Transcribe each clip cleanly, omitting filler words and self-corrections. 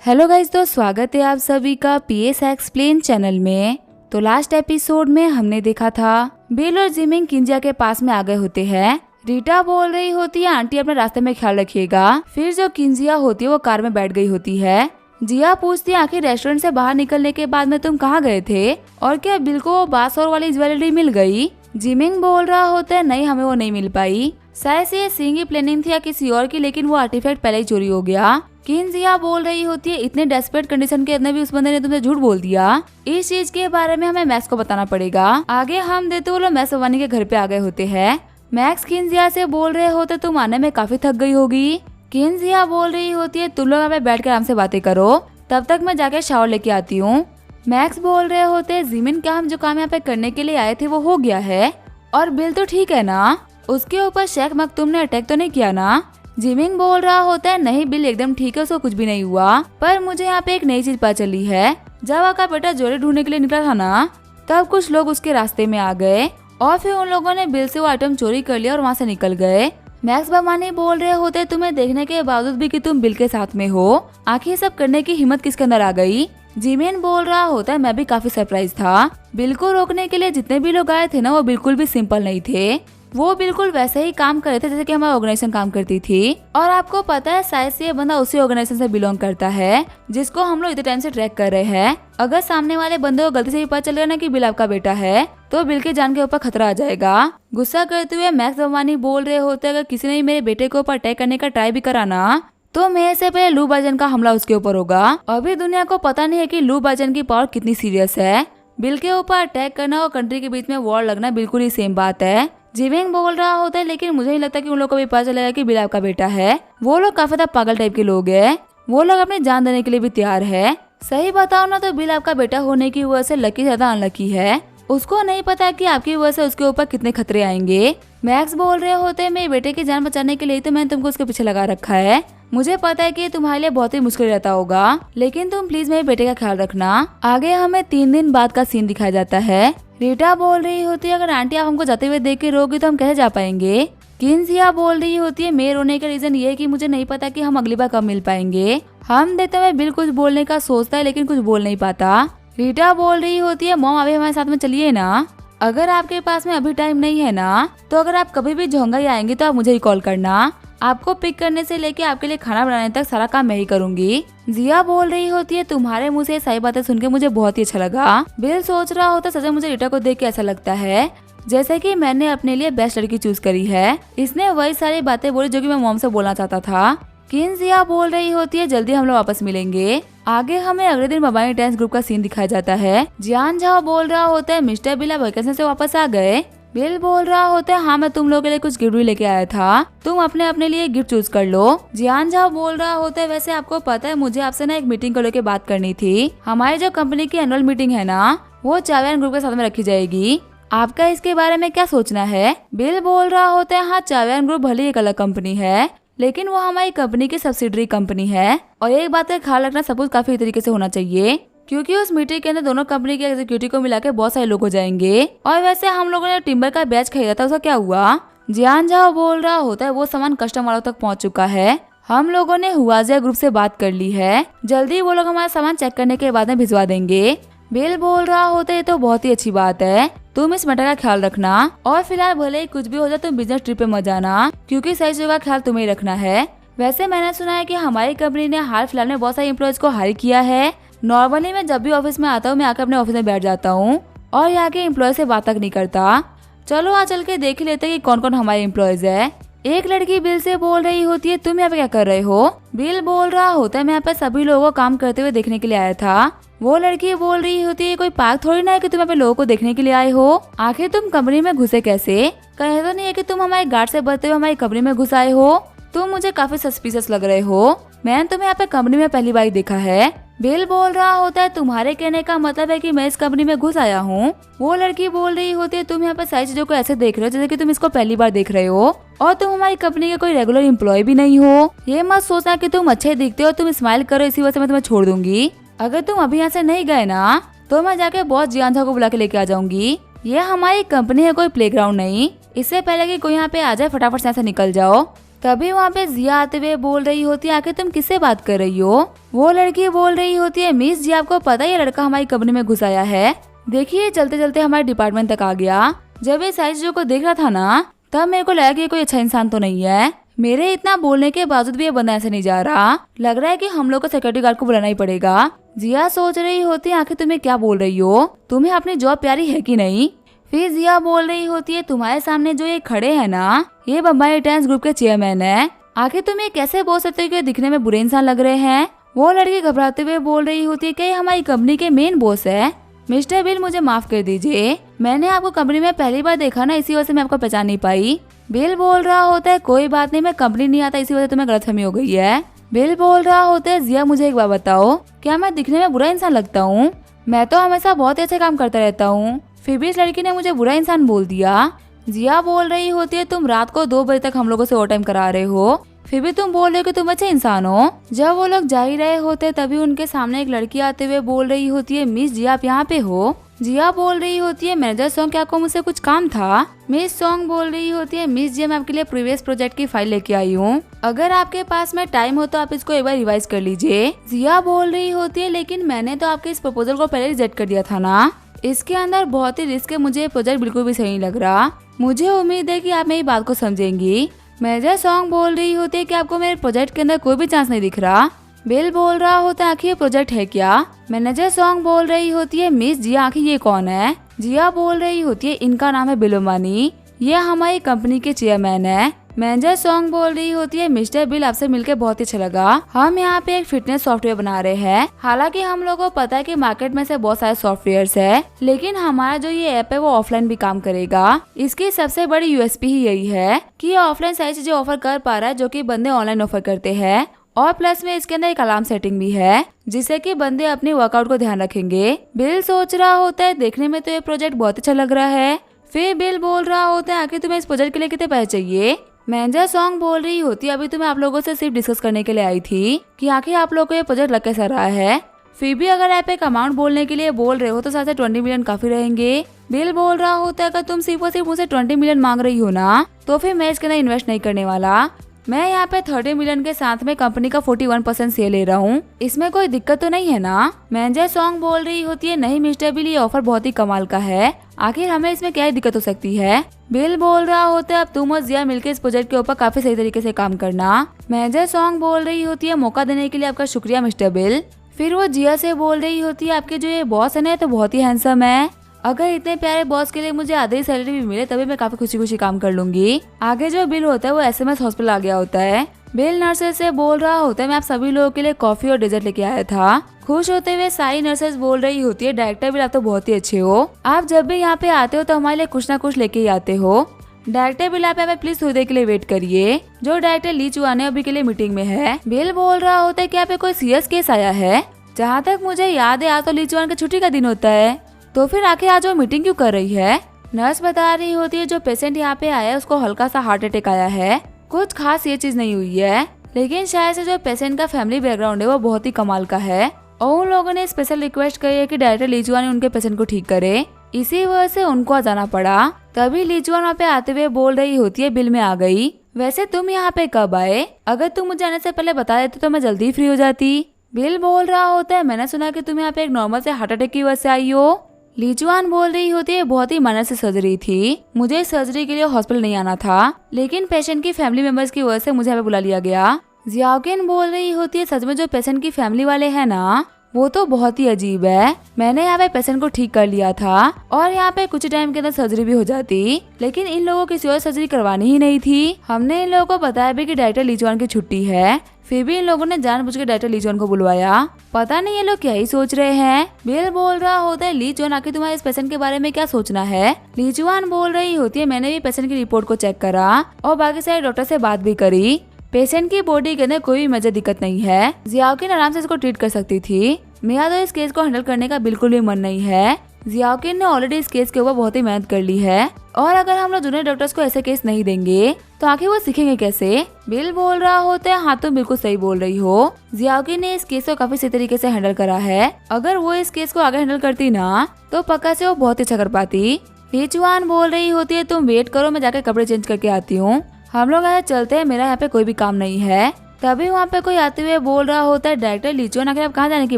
Hello guys, तो स्वागत है आप सभी का पीएस एक्सप्लेन चैनल में। तो लास्ट एपिसोड में हमने देखा था बिल और जिमिंग किंजिया के पास में आ गए होते हैं। रीटा बोल रही होती है आंटी अपने रास्ते में ख्याल रखिएगा। फिर जो किंजिया होती है वो कार में बैठ गई होती है। जिया पूछती है आखिर रेस्टोरेंट से बाहर निकलने के बाद में तुम कहाँ गए थे और क्या बिल को वो बासोर वाली ज्वेलरी मिल गई। जिमिंग बोल रहा होता है नहीं, हमें वो नहीं मिल पाई। शायद से ये सिंह की प्लानिंग थी या किसी और की, लेकिन वो आर्टिफैक्ट पहले ही चोरी हो गया। किंजिया बोल रही होती है इतने डेस्परेट कंडीशन के अंदर भी उस बंदे ने तुमसे झूठ बोल दिया। इस चीज के बारे में हमें मैक्स को बताना पड़ेगा। आगे हम देते वो लोग मैक्स भवानी के घर पे आ गए होते हैं। मैक्स किंजिया से बोल रहे होते तुम आने में काफी थक गई होगी। किंजिया बोल रही होती है तुम लोग यहाँ पे बैठ कर आराम से बातें करो, तब तक मैं जाके शावर लेके आती हूँ। मैक्स बोल रहे होते जिमिन क्या हम जो काम यहाँ पे करने के लिए आए थे वो हो गया है और बिल तो ठीक है ना, उसके ऊपर शेख मखतूम ने अटैक तो नहीं किया ना। जिमिंग बोल रहा होता है नहीं बिल एकदम ठीक है, उसको कुछ भी नहीं हुआ। पर मुझे यहाँ पे एक नई चीज पता चली है, जब आपका बेटा ज्वेलरी ढूंढने के लिए निकला था ना, तब कुछ लोग उसके रास्ते में आ गए और फिर उन लोगों ने बिल से वो आइटम चोरी कर लिया और वहाँ से निकल गए। मैक्स भवानी बोल रहे होते तुम्हें देखने के बावजूद भी कि तुम बिल के साथ में हो, आखिर सब करने की हिम्मत किसके अंदर आ गई। जिमिन बोल रहा होता है मैं भी काफी सरप्राइज था। बिल को रोकने के लिए जितने भी लोग आए थे ना वो बिल्कुल भी सिंपल नहीं थे, वो बिल्कुल वैसे ही काम कर रहे थे जैसे कि हमारी ऑर्गेनाइजेशन काम करती थी। और आपको पता है शायद से ये बंदा उसी ऑर्गेनाइजेशन से बिलोंग करता है जिसको हम लोग इतने टाइम से ट्रैक कर रहे हैं। अगर सामने वाले बंदे को गलती से भी पता चल गया ना कि बिल आपका बेटा है तो बिल के जान के ऊपर खतरा आ जाएगा। गुस्सा करते हुए मैक्स भवानी बोल रहे होते अगर किसी ने मेरे बेटे के ऊपर अटैक करने का ट्राई भी करा ना तो मेरे से पहले लू बाजन का हमला उसके ऊपर होगा। अभी दुनिया को पता नहीं है कि लू बाजन की पावर कितनी सीरियस है। बिल के ऊपर अटैक करना और कंट्री के बीच में वॉर लगना बिल्कुल ही सेम बात है। जिमिंग बोल रहा होता है लेकिन मुझे नहीं लगता कि उन लोगों को भी पता चलेगा कि बिल आपका बेटा है। वो लोग काफी ज्यादा पागल टाइप के लोग हैं, वो लोग अपनी जान देने के लिए भी तैयार है। सही बताओ ना तो बिल आपका बेटा होने की वजह से लकी ज्यादा अनलकी है, उसको नहीं पता कि आपकी वजह से उसके ऊपर कितने खतरे आएंगे। मैक्स बोल रहे होते मेरे बेटे की जान बचाने के लिए तो मैंने तुमको उसके पीछे लगा रखा है। मुझे पता है कि तुम्हारे लिए बहुत ही मुश्किल रहता होगा, लेकिन तुम प्लीज मेरे बेटे का ख्याल रखना। आगे हमें 3 दिन बाद का सीन दिखाया जाता है। रीटा बोल रही होती है अगर आंटी आप हमको जाते हुए देख के रोगी तो हम कैसे जा पाएंगे। किंजिया बोल रही होती है मेरे रोने का रीजन ये है कि मुझे नहीं पता कि हम अगली बार कब मिल पाएंगे। हम देते हुए बिल कुछ बोलने का सोचता है लेकिन कुछ बोल नहीं पाता। रीटा बोल रही होती है मॉम अभी हमारे साथ में चलिए ना, अगर आपके पास में अभी टाइम नहीं है ना तो अगर आप कभी भी झोंगाई आएंगे तो आप मुझे ही कॉल करना। आपको पिक करने से लेके आपके लिए खाना बनाने तक सारा काम मैं ही करूंगी। जिया बोल रही होती है तुम्हारे मुंह से सही बातें सुन के मुझे बहुत ही अच्छा लगा। बिल सोच रहा होता सच में मुझे रीटा को देख के ऐसा लगता है जैसे कि मैंने अपने लिए बेस्ट लड़की चूज करी है। इसने वही सारी बातें बोली जो कि मैं मॉम से बोलना चाहता था। किंजिया बोल रही होती है जल्दी हम लोग वापस मिलेंगे। आगे हमें अगले दिन बबाई डांस ग्रुप का सीन दिखाया जाता है। जियान झाओ बोल रहा होता है मिस्टर बिल आप वैकेशन से वापस आ गए। बिल बोल रहा होता है हाँ मैं तुम लोगों के लिए कुछ गिफ्ट भी लेके आया था, तुम अपने लिए गिफ्ट चूज कर लो। जियान झाओ बोल रहा होता है वैसे आपको पता है मुझे आपसे ना एक मीटिंग को लेकर बात करनी थी। हमारी जो कंपनी की एनुअल मीटिंग है ना वो चावियान ग्रुप के साथ में रखी जाएगी, आपका इसके बारे में क्या सोचना है। बिल बोल रहा होता है हाँ चावियान ग्रुप भले एक अलग कंपनी है लेकिन वो हमारी कंपनी की सब्सिडरी कंपनी है और एक बात का ख्याल रखना सब कुछ काफी तरीके से होना चाहिए क्योंकि उस मीटिंग के अंदर दोनों कंपनी के एग्जीक्यूटिव को मिला के बहुत सारे लोग हो जाएंगे। और वैसे हम लोगों ने टिम्बर का बैच खरीदा था उसका क्या हुआ। जियान झाओ बोल रहा होता है वो सामान कस्टमर वालों तक पहुंच चुका है, हम लोगों ने हुआजिया ग्रुप से बात कर ली है, जल्दी वो लोग हमारा सामान चेक करने के बाद में भिजवा देंगे। बिल बोल रहा होता है ये तो बहुत ही अच्छी बात है, तुम इस मैटर का ख्याल रखना और फिलहाल भले ही कुछ भी हो जाए तुम बिजनेस ट्रिप पे मत जाना क्योंकि सही जगह का ख्याल तुम्हें ही रखना है। वैसे मैंने सुना है कि हमारी कंपनी ने हाल फिलहाल में बहुत सारे एम्प्लॉयज को हायर किया है। नॉर्मली मैं जब भी ऑफिस में आता हूँ मैं आकर अपने ऑफिस में बैठ जाता हूँ और यहाँ के एम्प्लॉय से बात तक नहीं करता। चलो आज चल के देख ही लेते हैं कि कौन कौन हमारे एम्प्लॉयज है। एक लड़की बिल से बोल रही होती है तुम यहाँ पे क्या कर रहे हो। बिल बोल रहा होता है मैं यहाँ पे सभी लोगों को काम करते हुए देखने के लिए आया था। वो लड़की बोल रही होती है कोई पार्क थोड़ी ना है कि तुम यहाँ पे लोगों को देखने के लिए आए हो, आखिर तुम कंपनी में घुसे कैसे, कहीं तो नहीं है कि तुम हमारे गार्ड से बचते हुए हमारी कंपनी में घुस आए हो, तुम मुझे काफी सस्पिशियस लग रहे हो, मैंने तुम्हें यहाँ पे कंपनी में पहली बार देखा है। बिल बोल रहा होता है तुम्हारे कहने का मतलब है कि मैं इस कंपनी में घुस आया हूँ। वो लड़की बोल रही होती है तुम यहाँ पे सारी चीजों को ऐसे देख रहे हो जैसे कि तुम इसको पहली बार देख रहे हो और तुम हमारी कंपनी के कोई रेगुलर एम्प्लॉय भी नहीं हो। ये मत सोचना कि तुम अच्छे दिखते हो तुम स्माइल करो इसी वजह से मैं तुम्हें छोड़ दूंगी। अगर तुम अभी यहाँ से नहीं गए ना तो मैं जाके बहुत जियान झाओ को बुला के लेके आ जाऊंगी। ये हमारी कंपनी है कोई प्लेग्राउंड नहीं, इससे पहले कि कोई यहाँ पे आ जाए फटाफट से यहाँ से निकल जाओ। तभी वहाँ पे जिया आते हुए बोल रही होती है, आखिर तुम किससे बात कर रही हो। वो लड़की बोल रही होती है, मिस जी आपको पता है ये लड़का हमारी कंपनी में घुस आया है। देखिए चलते चलते हमारे डिपार्टमेंट तक आ गया। जब ये सारी चीजों को देख रहा था ना, तब मेरे को लगा कि ये कोई अच्छा इंसान तो नहीं है। मेरे इतना बोलने के बावजूद भी ये बंदा ऐसे नहीं जा रहा। लग रहा है कि हम लोग को सिक्योरिटी गार्ड को बुलाना ही पड़ेगा। जिया सोच रही होती है, आखिर तुम्हें क्या बोल रही हो, तुम्हें अपनी जॉब प्यारी है कि नहीं। फिर जिया बोल रही होती है, तुम्हारे सामने जो ये खड़े हैं ना, ये बम्बई रिटर्न्स ग्रुप के चेयरमैन है। आखिर तुम ये कैसे बोल सकते हो कि दिखने में बुरे इंसान लग रहे हैं। वो लड़की घबराते हुए बोल रही होती है कि ये हमारी कंपनी के मेन बॉस है। मिस्टर बिल मुझे माफ कर दीजिए, मैंने आपको कंपनी में पहली बार देखा ना, इसी वजह से मैं आपको पहचान नहीं पाई। बिल बोल रहा होता है, कोई बात नहीं, मैं कंपनी नहीं आता इसी वजह से तुम्हें गलतफहमी हो गई है। बिल बोल रहा होता है, जिया मुझे एक बात बताओ, क्या मैं दिखने में बुरा इंसान लगता हूँ? मैं तो हमेशा बहुत ही अच्छे काम करता रहता हूँ, फिर भी इस लड़की ने मुझे बुरा इंसान बोल दिया। जिया बोल रही होती है, तुम रात को 2 बजे तक हम लोगों से ओवर टाइम करा रहे हो, फिर भी तुम बोल रहे हो कि तुम अच्छे इंसान हो। जब वो लोग जा ही रहे होते तभी उनके सामने एक लड़की आते हुए बोल रही होती है, मिस जी आप यहाँ पे हो। जिया बोल रही होती है, मैनेजर सॉन्ग क्या आपको मुझसे कुछ काम था। मिस सॉन्ग बोल रही होती है, मिस जी मैं आपके लिए प्रीवियस प्रोजेक्ट की फाइल लेके आई हूँ, अगर आपके पास में टाइम हो तो आप इसको एक बार रिवाइज कर लीजिए। जिया बोल रही होती है, लेकिन मैंने तो आपके इस प्रपोजल को पहले रिजेक्ट कर दिया था ना, इसके अंदर बहुत ही रिस्क है, मुझे प्रोजेक्ट बिल्कुल भी सही नहीं लग रहा। मुझे उम्मीद है कि आप मेरी बात को समझेंगी। मैनेजर सॉन्ग बोल रही होती है कि आपको मेरे प्रोजेक्ट के अंदर कोई भी चांस नहीं दिख रहा। बिल बोल रहा होता है, आखिर ये प्रोजेक्ट है क्या। मैनेजर सॉन्ग बोल रही होती है, मिस जी आखिर ये कौन है। जिया बोल रही होती है, इनका नाम है बिल अंबानी, ये हमारी कंपनी के चेयरमैन है। मैनेजर सॉन्ग बोल रही होती है, मिस्टर बिल आपसे मिलकर बहुत ही अच्छा लगा, हम यहाँ पे एक फिटनेस सॉफ्टवेयर बना रहे हैं। हालांकि हम लोगों को पता है कि मार्केट में से बहुत सारे सॉफ्टवेयर्स है, लेकिन हमारा जो ये ऐप है वो ऑफलाइन भी काम करेगा। इसकी सबसे बड़ी यूएसपी ही यही है कि ये ऑफलाइन सारी चीजें ऑफर कर पा रहा है जो कि बंदे ऑनलाइन ऑफर करते हैं। और प्लस में इसके अंदर एक अलार्म सेटिंग भी है, जिससे कि बंदे अपने वर्कआउट को ध्यान रखेंगे। बिल सोच रहा होता है, देखने में तो ये प्रोजेक्ट बहुत अच्छा लग रहा है। फिर बिल बोल रहा होता है, आखिर तुम्हें इस प्रोजेक्ट के लिए कितने पैसे चाहिए। मैनेजर सॉन्ग बोल रही होती है, अभी तो मैं आप लोगों से सिर्फ डिस्कस करने के लिए आई थी कि आखिर आप लोगों को ये प्रोजेक्ट लग कैसा रहा है। फिर भी अगर आप एक अमाउंट बोलने के लिए बोल रहे हो तो साथ 20 मिलियन काफी रहेंगे। बिल बोल रहा होता है, अगर तुम सिर्फ और सिर्फ मुझसे 20 मिलियन मांग रही हो ना, तो फिर मैं इसके अंदर इन्वेस्ट नहीं करने वाला। मैं यहाँ पे 30 मिलियन के साथ में कंपनी का 41% शेयर ले रहा हूँ, इसमें कोई दिक्कत तो नहीं है ना। मैनेजर सॉन्ग बोल रही होती है, नहीं मिस्टर बिल ये ऑफर बहुत ही कमाल का है, आखिर हमें इसमें क्या दिक्कत हो सकती है। बिल बोल रहा होता है, अब तुम और जिया मिलकर इस प्रोजेक्ट के ऊपर काफी सही तरीके से काम करना। मैनेजर सॉन्ग बोल रही होती है, मौका देने के लिए आपका शुक्रिया मिस्टर बिल। फिर वो जिया से बोल रही होती है, आपके जो ये बॉस है ना तो बहुत ही हैंडसम है, अगर इतने प्यारे बॉस के लिए मुझे आधी सैलरी भी मिले तभी मैं काफी खुशी खुशी काम कर लूंगी। आगे जो बिल होता है वो एसएमएस हॉस्पिटल आ गया होता है। बिल नर्सेस से बोल रहा होता है, मैं आप सभी लोगों के लिए कॉफी और डेजर्ट लेके आया था। खुश होते हुए सारी नर्सेस बोल रही होती है, डायरेक्टर बिल आप तो बहुत ही अच्छे हो, आप जब भी यहाँ पे आते हो तो हमारे लिए कुछ ना कुछ लेके ही आते हो। डायरेक्टर बिल आप यहाँ प्लीज थोड़ी देर के लिए वेट करिए, जो डायरेक्टर ली चुआने अभी के लिए मीटिंग में है। बिल बोल रहा होता है कि यहाँ पे कोई सीरियस केस आया है, जहाँ तक मुझे याद है आज तो ली चुआन का छुट्टी का दिन होता है, तो फिर आखिर आज वो मीटिंग क्यों कर रही है। नर्स बता रही होती है, जो पेशेंट यहाँ पे आया है उसको हल्का सा हार्ट अटैक आया है, कुछ खास ये चीज नहीं हुई है, लेकिन शायद से जो पेशेंट का फैमिली बैकग्राउंड है वो बहुत ही कमाल का है, और उन लोगों ने स्पेशल रिक्वेस्ट करी है कि डायरेक्टर लीजुआन उनके पेशेंट को ठीक करे, इसी वजह से उनको आ जाना पड़ा। तभी लीजुआन वहाँ पे आते हुए बोल रही होती है, बिल में आ गई, वैसे तुम यहाँ पे कब आए, अगर तुम मुझे आने से पहले बता देते तो मैं जल्दी फ्री हो जाती। बिल बोल रहा होता है, मैंने सुना कि तुम यहाँ पे एक नॉर्मल से हार्ट अटैक की वजह से आई हो। लीजुआन बोल रही होती है, बहुत ही माइनर से सर्जरी थी, मुझे सर्जरी के लिए हॉस्पिटल नहीं आना था, लेकिन पेशेंट की फैमिली मेंबर्स की वजह से मुझे यहाँ पे बुला लिया गया। जियाओकिन बोल रही होती है, सच में जो पेशेंट की फैमिली वाले हैं ना वो तो बहुत ही अजीब है, मैंने यहाँ पे पेशेंट को ठीक कर लिया था और यहाँ पे कुछ टाइम के अंदर सर्जरी भी हो जाती, लेकिन इन लोगों को किसी और सर्जरी करवानी ही नहीं थी। हमने इन लोगों को बताया भी कि डायरेक्टर लीजुआन की छुट्टी है, फिर भी इन लोगों ने जानबूझ के डायरेक्टर लीजुआन को बुलवाया, पता नहीं ये लोग क्या ही सोच रहे हैं। बिल बोल रहा होता है, लीजुआन आखिर तुम्हारे इस पेशेंट के बारे में क्या सोचना है। लीजुआन बोल रही होती है, मैंने भी पेशेंट की रिपोर्ट को चेक करा और बाकी सारे डॉक्टर से बात भी करी, पेशेंट की बॉडी के अंदर कोई भी मेजर दिक्कत नहीं है, जियाओकिन आराम से इसको ट्रीट कर सकती थी। मेरा तो इस केस को हैंडल करने का बिल्कुल भी मन नहीं है, जियाओकिन ने ऑलरेडी इस केस के ऊपर बहुत ही मेहनत कर ली है, और अगर हम लोग जूनियर डॉक्टर्स को ऐसे केस नहीं देंगे तो आखिर वो सीखेंगे कैसे। बिल बोल रहा होता है, हाँ तुम बिल्कुल सही बोल रही हो, जियाओकिन ने इस केस को काफी सही तरीके से हैंडल करा है, अगर वो इस केस को आगे हैंडल करती ना तो पक्का से वो बहुत अच्छा कर पाती। लीजुआन बोल रही होती है, तुम वेट करो मैं जाकर कपड़े चेंज करके आती हूँ। हम लोग यहाँ चलते हैं, मेरा यहाँ पे कोई भी काम नहीं है। तभी वहाँ पे कोई आते हुए बोल रहा होता है, डायरेक्टर लीचुआन आखिर आप कहाँ जाने की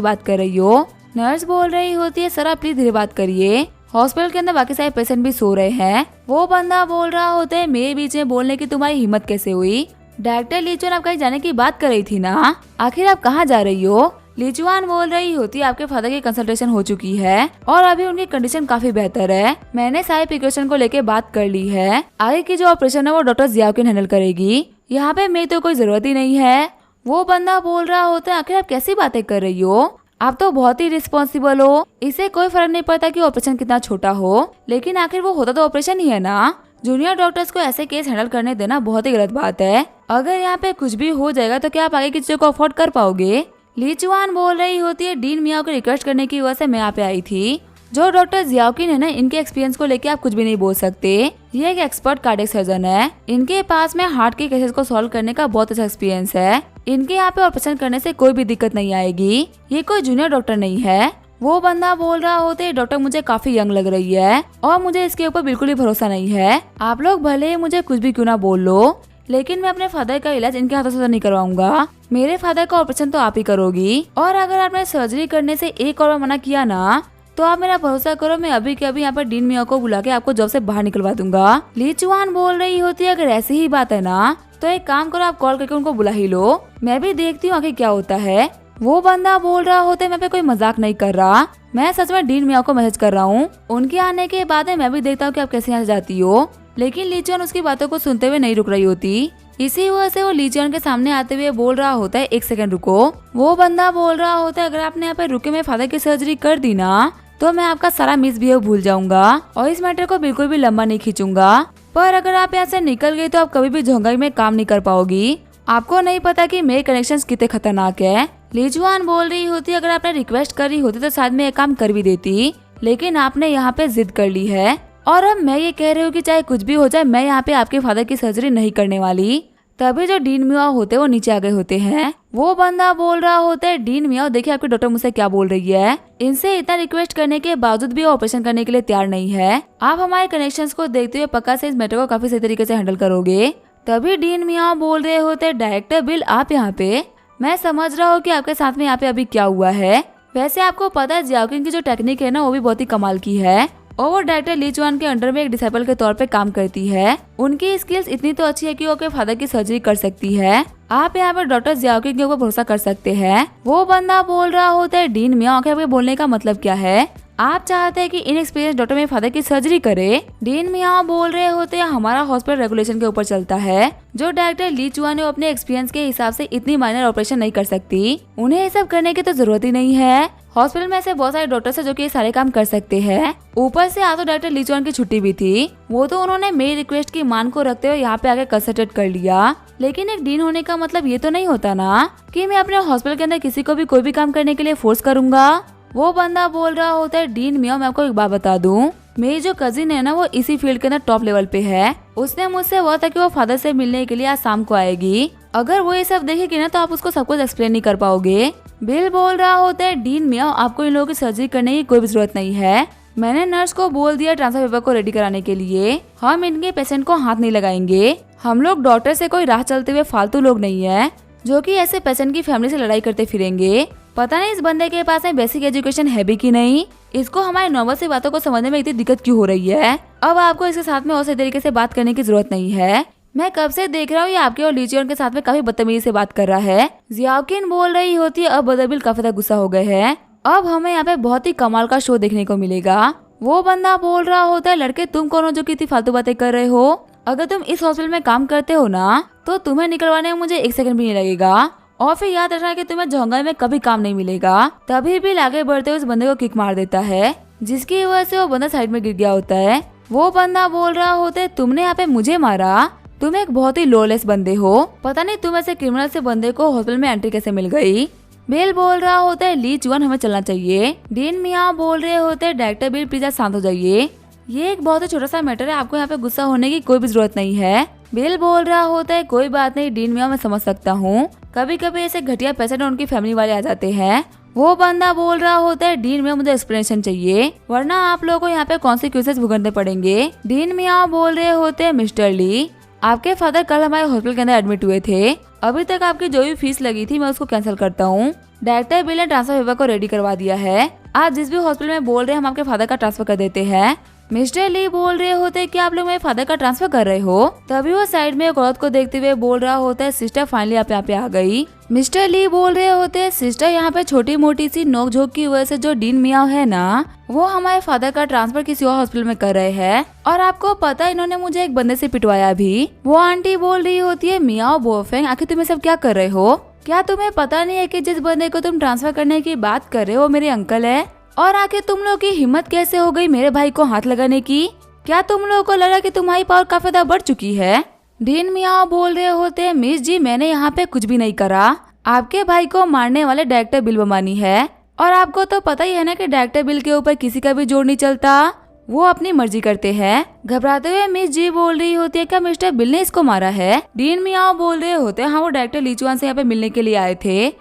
बात कर रही हो। नर्स बोल रही होती है, सर आप प्लीज धीरे बात करिए, हॉस्पिटल के अंदर बाकी सारे पेशेंट भी सो रहे हैं। वो बंदा बोल रहा होता है, मेरे बीच में बोलने की तुम्हारी हिम्मत कैसे हुई। डायरेक्टर लीचुआन आप कहीं जाने की बात कर रही थी ना, आखिर आप कहाँ जा रही हो। लीचुआन बोल रही होती है, आपके फादर की कंसल्टेशन हो चुकी है और अभी उनकी कंडीशन काफी बेहतर है। मैंने सारे प्रिकॉशन को लेके बात कर ली है, आगे की जो ऑपरेशन है वो डॉक्टर जियाकिन हैंडल करेगी, यहाँ पे मेरी तो कोई जरूरत ही नहीं है। वो बंदा बोल रहा होता है, आखिर आप कैसी बातें कर रही हो, आप तो बहुत ही रिस्पॉन्सिबल हो, इसे कोई फर्क नहीं पड़ता कि ऑपरेशन कितना छोटा हो, लेकिन आखिर वो होता तो ऑपरेशन ही है ना। जूनियर डॉक्टर्स को ऐसे केस हैंडल करने देना बहुत ही गलत बात है। अगर यहाँ पे कुछ भी हो जाएगा तो क्या आप आगे की चीजों को अफोर्ड कर पाओगे। लीचुआन बोल रही होती है, डीन मियाओ को रिक्वेस्ट करने की वजह से मैं यहाँ पे आई थी। जो डॉक्टर जियाकिन है ना, इनके एक्सपीरियंस को लेके आप कुछ भी नहीं बोल सकते। ये एक एक्सपर्ट कार्डियक सर्जन है, इनके पास में हार्ट के केसेस को सॉल्व करने का बहुत अच्छा एक्सपीरियंस है। इनके यहाँ पे ऑपरेशन करने से कोई भी दिक्कत नहीं आएगी, ये कोई जूनियर डॉक्टर नहीं है। वो बंदा बोल रहा होते, डॉक्टर मुझे काफी यंग लग रही है और मुझे इसके ऊपर बिल्कुल भी भरोसा नहीं है। आप लोग भले ही मुझे कुछ भी क्यों ना बोल लो, लेकिन मैं अपने फादर का इलाज इनके हाथों से तो नहीं करवाऊंगा। मेरे फादर का ऑपरेशन तो आप ही करोगी, और अगर आपने सर्जरी करने से एक और बार मना किया ना, तो आप मेरा भरोसा करो, मैं अभी के अभी यहाँ पर डीन मियाओ को बुला के आपको जॉब से बाहर निकलवा दूंगा। लीचुआन बोल रही होती है, अगर ऐसी ही बात है ना तो एक काम करो, आप कॉल करके उनको बुला ही लो, मैं भी देखती हूँ आखिर क्या होता है। वो बंदा बोल रहा होता है, मैं पे कोई मजाक नहीं कर रहा, मैं सच में डीन मियाओ को मैसेज कर रहा हूँ। उनके आने के बाद मैं भी देखता हूँ कि आप कैसे यहाँ से जाती हो। लेकिन लीचुआन उसकी बातों को सुनते हुए नहीं रुक रही होती, इसी वजह से वो लीचुआन के सामने आते हुए बोल रहा होता है, एक सेकंड रुको। वो बंदा बोल रहा होता है, अगर आपने यहाँ पे रुके मेरे फादर की सर्जरी कर दी ना, तो मैं आपका सारा मिसबिहेव भूल जाऊंगा और इस मैटर को बिल्कुल भी लंबा नहीं खींचूंगा। पर अगर आप यहाँ से निकल गई तो आप कभी भी झोंगाई में काम नहीं कर पाओगी। आपको नहीं पता कि मेरे कनेक्शंस कितने खतरनाक है। लीचुआन बोल रही होती, अगर आपने रिक्वेस्ट करी होती तो शायद मैं ये काम कर भी देती, लेकिन आपने यहाँ पे जिद कर ली है और अब मैं ये कह रही हूँ कि चाहे कुछ भी हो जाए, मैं यहाँ पे आपके फादर की सर्जरी नहीं करने वाली। तभी जो डीन मियाओ होते हैं वो नीचे आ गए होते हैं। वो बंदा बोल रहा होता है, डीन मियाओ देखिए आपके डॉक्टर मुझसे क्या बोल रही है, इनसे इतना रिक्वेस्ट करने के बावजूद भी ऑपरेशन करने के लिए तैयार नहीं है। आप हमारे कनेक्शंस को देखते हुए पक्का से इस मैटर को काफी सही तरीके से हैंडल करोगे। तभी डीन मियाओ बोल रहे होते, डायरेक्टर बिल आप यहाँ पे, मैं समझ रहा हूँ कि आपके साथ में यहाँ पे अभी क्या हुआ है। वैसे आपको पता है जियाकिन की जो टेक्निक है ना, वो भी बहुत ही कमाल की है और वो डायरेक्टर लीचुआन के अंडर में एक डिसाइपल के तौर पे काम करती है। उनकी स्किल्स इतनी तो अच्छी है कि वो आपके फादर की सर्जरी कर सकती है। आप यहाँ पे डॉक्टर जियाकिन के ऊपर भरोसा कर सकते हैं। वो बंदा बोल रहा होता है, डीन मियाओ आपके बोलने का मतलब क्या है, आप चाहते हैं कि इनएक्सपीरियंस डॉक्टर मेरे फादर की सर्जरी करे। डीन मियाओ बोल रहे होते हैं, हमारा हॉस्पिटल रेगुलेशन के ऊपर चलता है, जो डायरेक्टर लीचुआन है अपने एक्सपीरियंस के हिसाब से इतनी माइनर ऑपरेशन नहीं कर सकती, उन्हें ये सब करने की तो जरूरत ही नहीं है। हॉस्पिटल में ऐसे बहुत सारे डॉक्टर्स हैं जो कि ये सारे काम कर सकते हैं। ऊपर से आज तो डायरेक्टर लीचुआन की छुट्टी भी थी, वो तो उन्होंने मेरी रिक्वेस्ट की मान को रखते हुए यहाँ पे आके कंसल्टेट कर लिया। लेकिन एक डीन होने का मतलब ये तो नहीं होता ना कि मैं अपने हॉस्पिटल के अंदर किसी को भी कोई भी काम करने के लिए फोर्स करूंगा। वो बंदा बोल रहा होता है, डीन मियाओ मैं आपको एक बात बता दूं, मेरी जो कजिन है ना वो इसी फील्ड के अंदर टॉप लेवल पे है। उसने मुझसे हुआ था कि वो फादर से मिलने के लिए आज शाम को आएगी। अगर वो ये सब देखेगी ना तो आप उसको सब कुछ एक्सप्लेन नहीं कर पाओगे। बिल बोल रहा होता है, डीन मियाओ आपको इन लोगों की सर्जरी करने की कोई भी जरूरत नहीं है। मैंने नर्स को बोल दिया ट्रांसफर पेपर को रेडी कराने के लिए। हम इनके पेशेंट को हाथ नहीं लगाएंगे। हम लोग डॉक्टर से कोई राह चलते हुए फालतू लोग नहीं है जो कि ऐसे पेशेंट की फैमिली से लड़ाई करते फिरेंगे। पता नहीं इस बंदे के पास में बेसिक एजुकेशन है भी कि नहीं, इसको हमारी नॉर्मल सी बातों को समझने में इतनी दिक्कत क्यों हो रही है। अब आपको इसके साथ में और सही तरीके से बात करने की जरूरत नहीं है। मैं कब से देख रहा हूँ ये आपके और लीचुआन के साथ में काफी बदतमीजी से बात कर रहा है। जियाकिन बोल रही होती है, अब बदरबिल काफी ज्यादा गुस्सा हो गए हैं, अब हमें यहाँ पे बहुत ही कमाल का शो देखने को मिलेगा। वो बंदा बोल रहा होता है, लड़के तुम कौन हो जो कि इतनी फालतू बातें कर रहे हो, अगर तुम इस हॉस्पिटल में काम करते हो ना तो तुम्हें निकलवाने में मुझे 1 सेकंड भी नहीं लगेगा, और फिर याद रखना कि तुम्हें झोंगाई में कभी काम नहीं मिलेगा। तभी बिल आगे बढ़ते हुए उस बंदे को किक मार देता है, जिसकी वजह से वो बंदा साइड में गिर गया होता है। वो बंदा बोल रहा होता है, तुमने यहाँ पे मुझे मारा, तुम एक बहुत ही लोलेस बंदे हो, पता नहीं तुम ऐसे क्रिमिनल से बंदे को हॉस्पिटल में एंट्री कैसे मिल गई। बिल बोल रहा होता है, लीचुआन हमें चलना चाहिए। डीन मियाओ बोल रहे होते हैं, डायरेक्टर बिल प्लीज शांत हो जाइए, ये एक बहुत ही छोटा सा मैटर है, आपको यहाँ पे गुस्सा होने की कोई भी जरूरत नहीं है। बिल बोल रहा होता है, कोई बात नहीं डीन मियाओ मैं समझ सकता हूँ, कभी कभी ऐसे घटिया पेशेंट और उनकी फैमिली वाले आ जाते हैं। वो बंदा बोल रहा होता है, डीन मियाओ मुझे एक्सप्लेनेशन चाहिए वरना आप लोगों को यहाँ पे कॉन्सिक्वेंसेस भुगतने पड़ेंगे। डीन मियाओ बोल रहे होते हैं, मिस्टर ली आपके फादर कल हमारे हॉस्पिटल के अंदर एडमिट हुए थे। अभी तक आपकी जो भी फीस लगी थी मैं उसको कैंसिल करता हूँ। डायरेक्टर बिल ने ट्रांसफर पेपर को रेडी करवा दिया है। आप जिस भी हॉस्पिटल में बोल रहे हैं हम आपके फादर का ट्रांसफर कर देते हैं। मिस्टर ली बोल रहे होते कि आप लोग मेरे फादर का ट्रांसफर कर रहे हो। तभी वो साइड में एक औरत को देखते हुए बोल रहा होता है, सिस्टर फाइनली आप यहाँ पे आ गई। मिस्टर ली बोल रहे होते हैं, सिस्टर यहाँ पे छोटी मोटी सी नोकझोंक की वजह से जो डीन मियाओ है ना, वो हमारे फादर का ट्रांसफर किसी और हॉस्पिटल में कर रहे हैं। और आपको पता है इन्होंने मुझे एक बंदे से पिटवाया भी। वो आंटी बोल रही होती है, मियाओ बोफेंग आखिर तुम सब क्या कर रहे हो? क्या तुम्हें पता नहीं है कि जिस बंदे को तुम ट्रांसफर करने की बात कर रहे हो मेरे अंकल है? और आखिर तुम लोग की हिम्मत कैसे हो गई मेरे भाई को हाथ लगाने की? क्या तुम लोगों को लगा कि तुम्हारी पावर काफी ज्यादा बढ़ चुकी है? डीन मियाओ बोल रहे होते हैं, मिस जी मैंने यहाँ पे कुछ भी नहीं करा। आपके भाई को मारने वाले डायरेक्टर बिल बमानी है। और आपको तो पता ही है ना कि डायरेक्टर बिल के ऊपर किसी का भी जोर नहीं चलता, वो अपनी मर्जी करते हैं। घबराते हुए मिस जी बोल रही होती है, क्या मिस्टर बिल ने इसको मारा है? डीन मियाओ बोल रहे होते हैं, हाँ वो डायरेक्टर लीचुआन से यहाँ पे मिलने के लिए आए थे।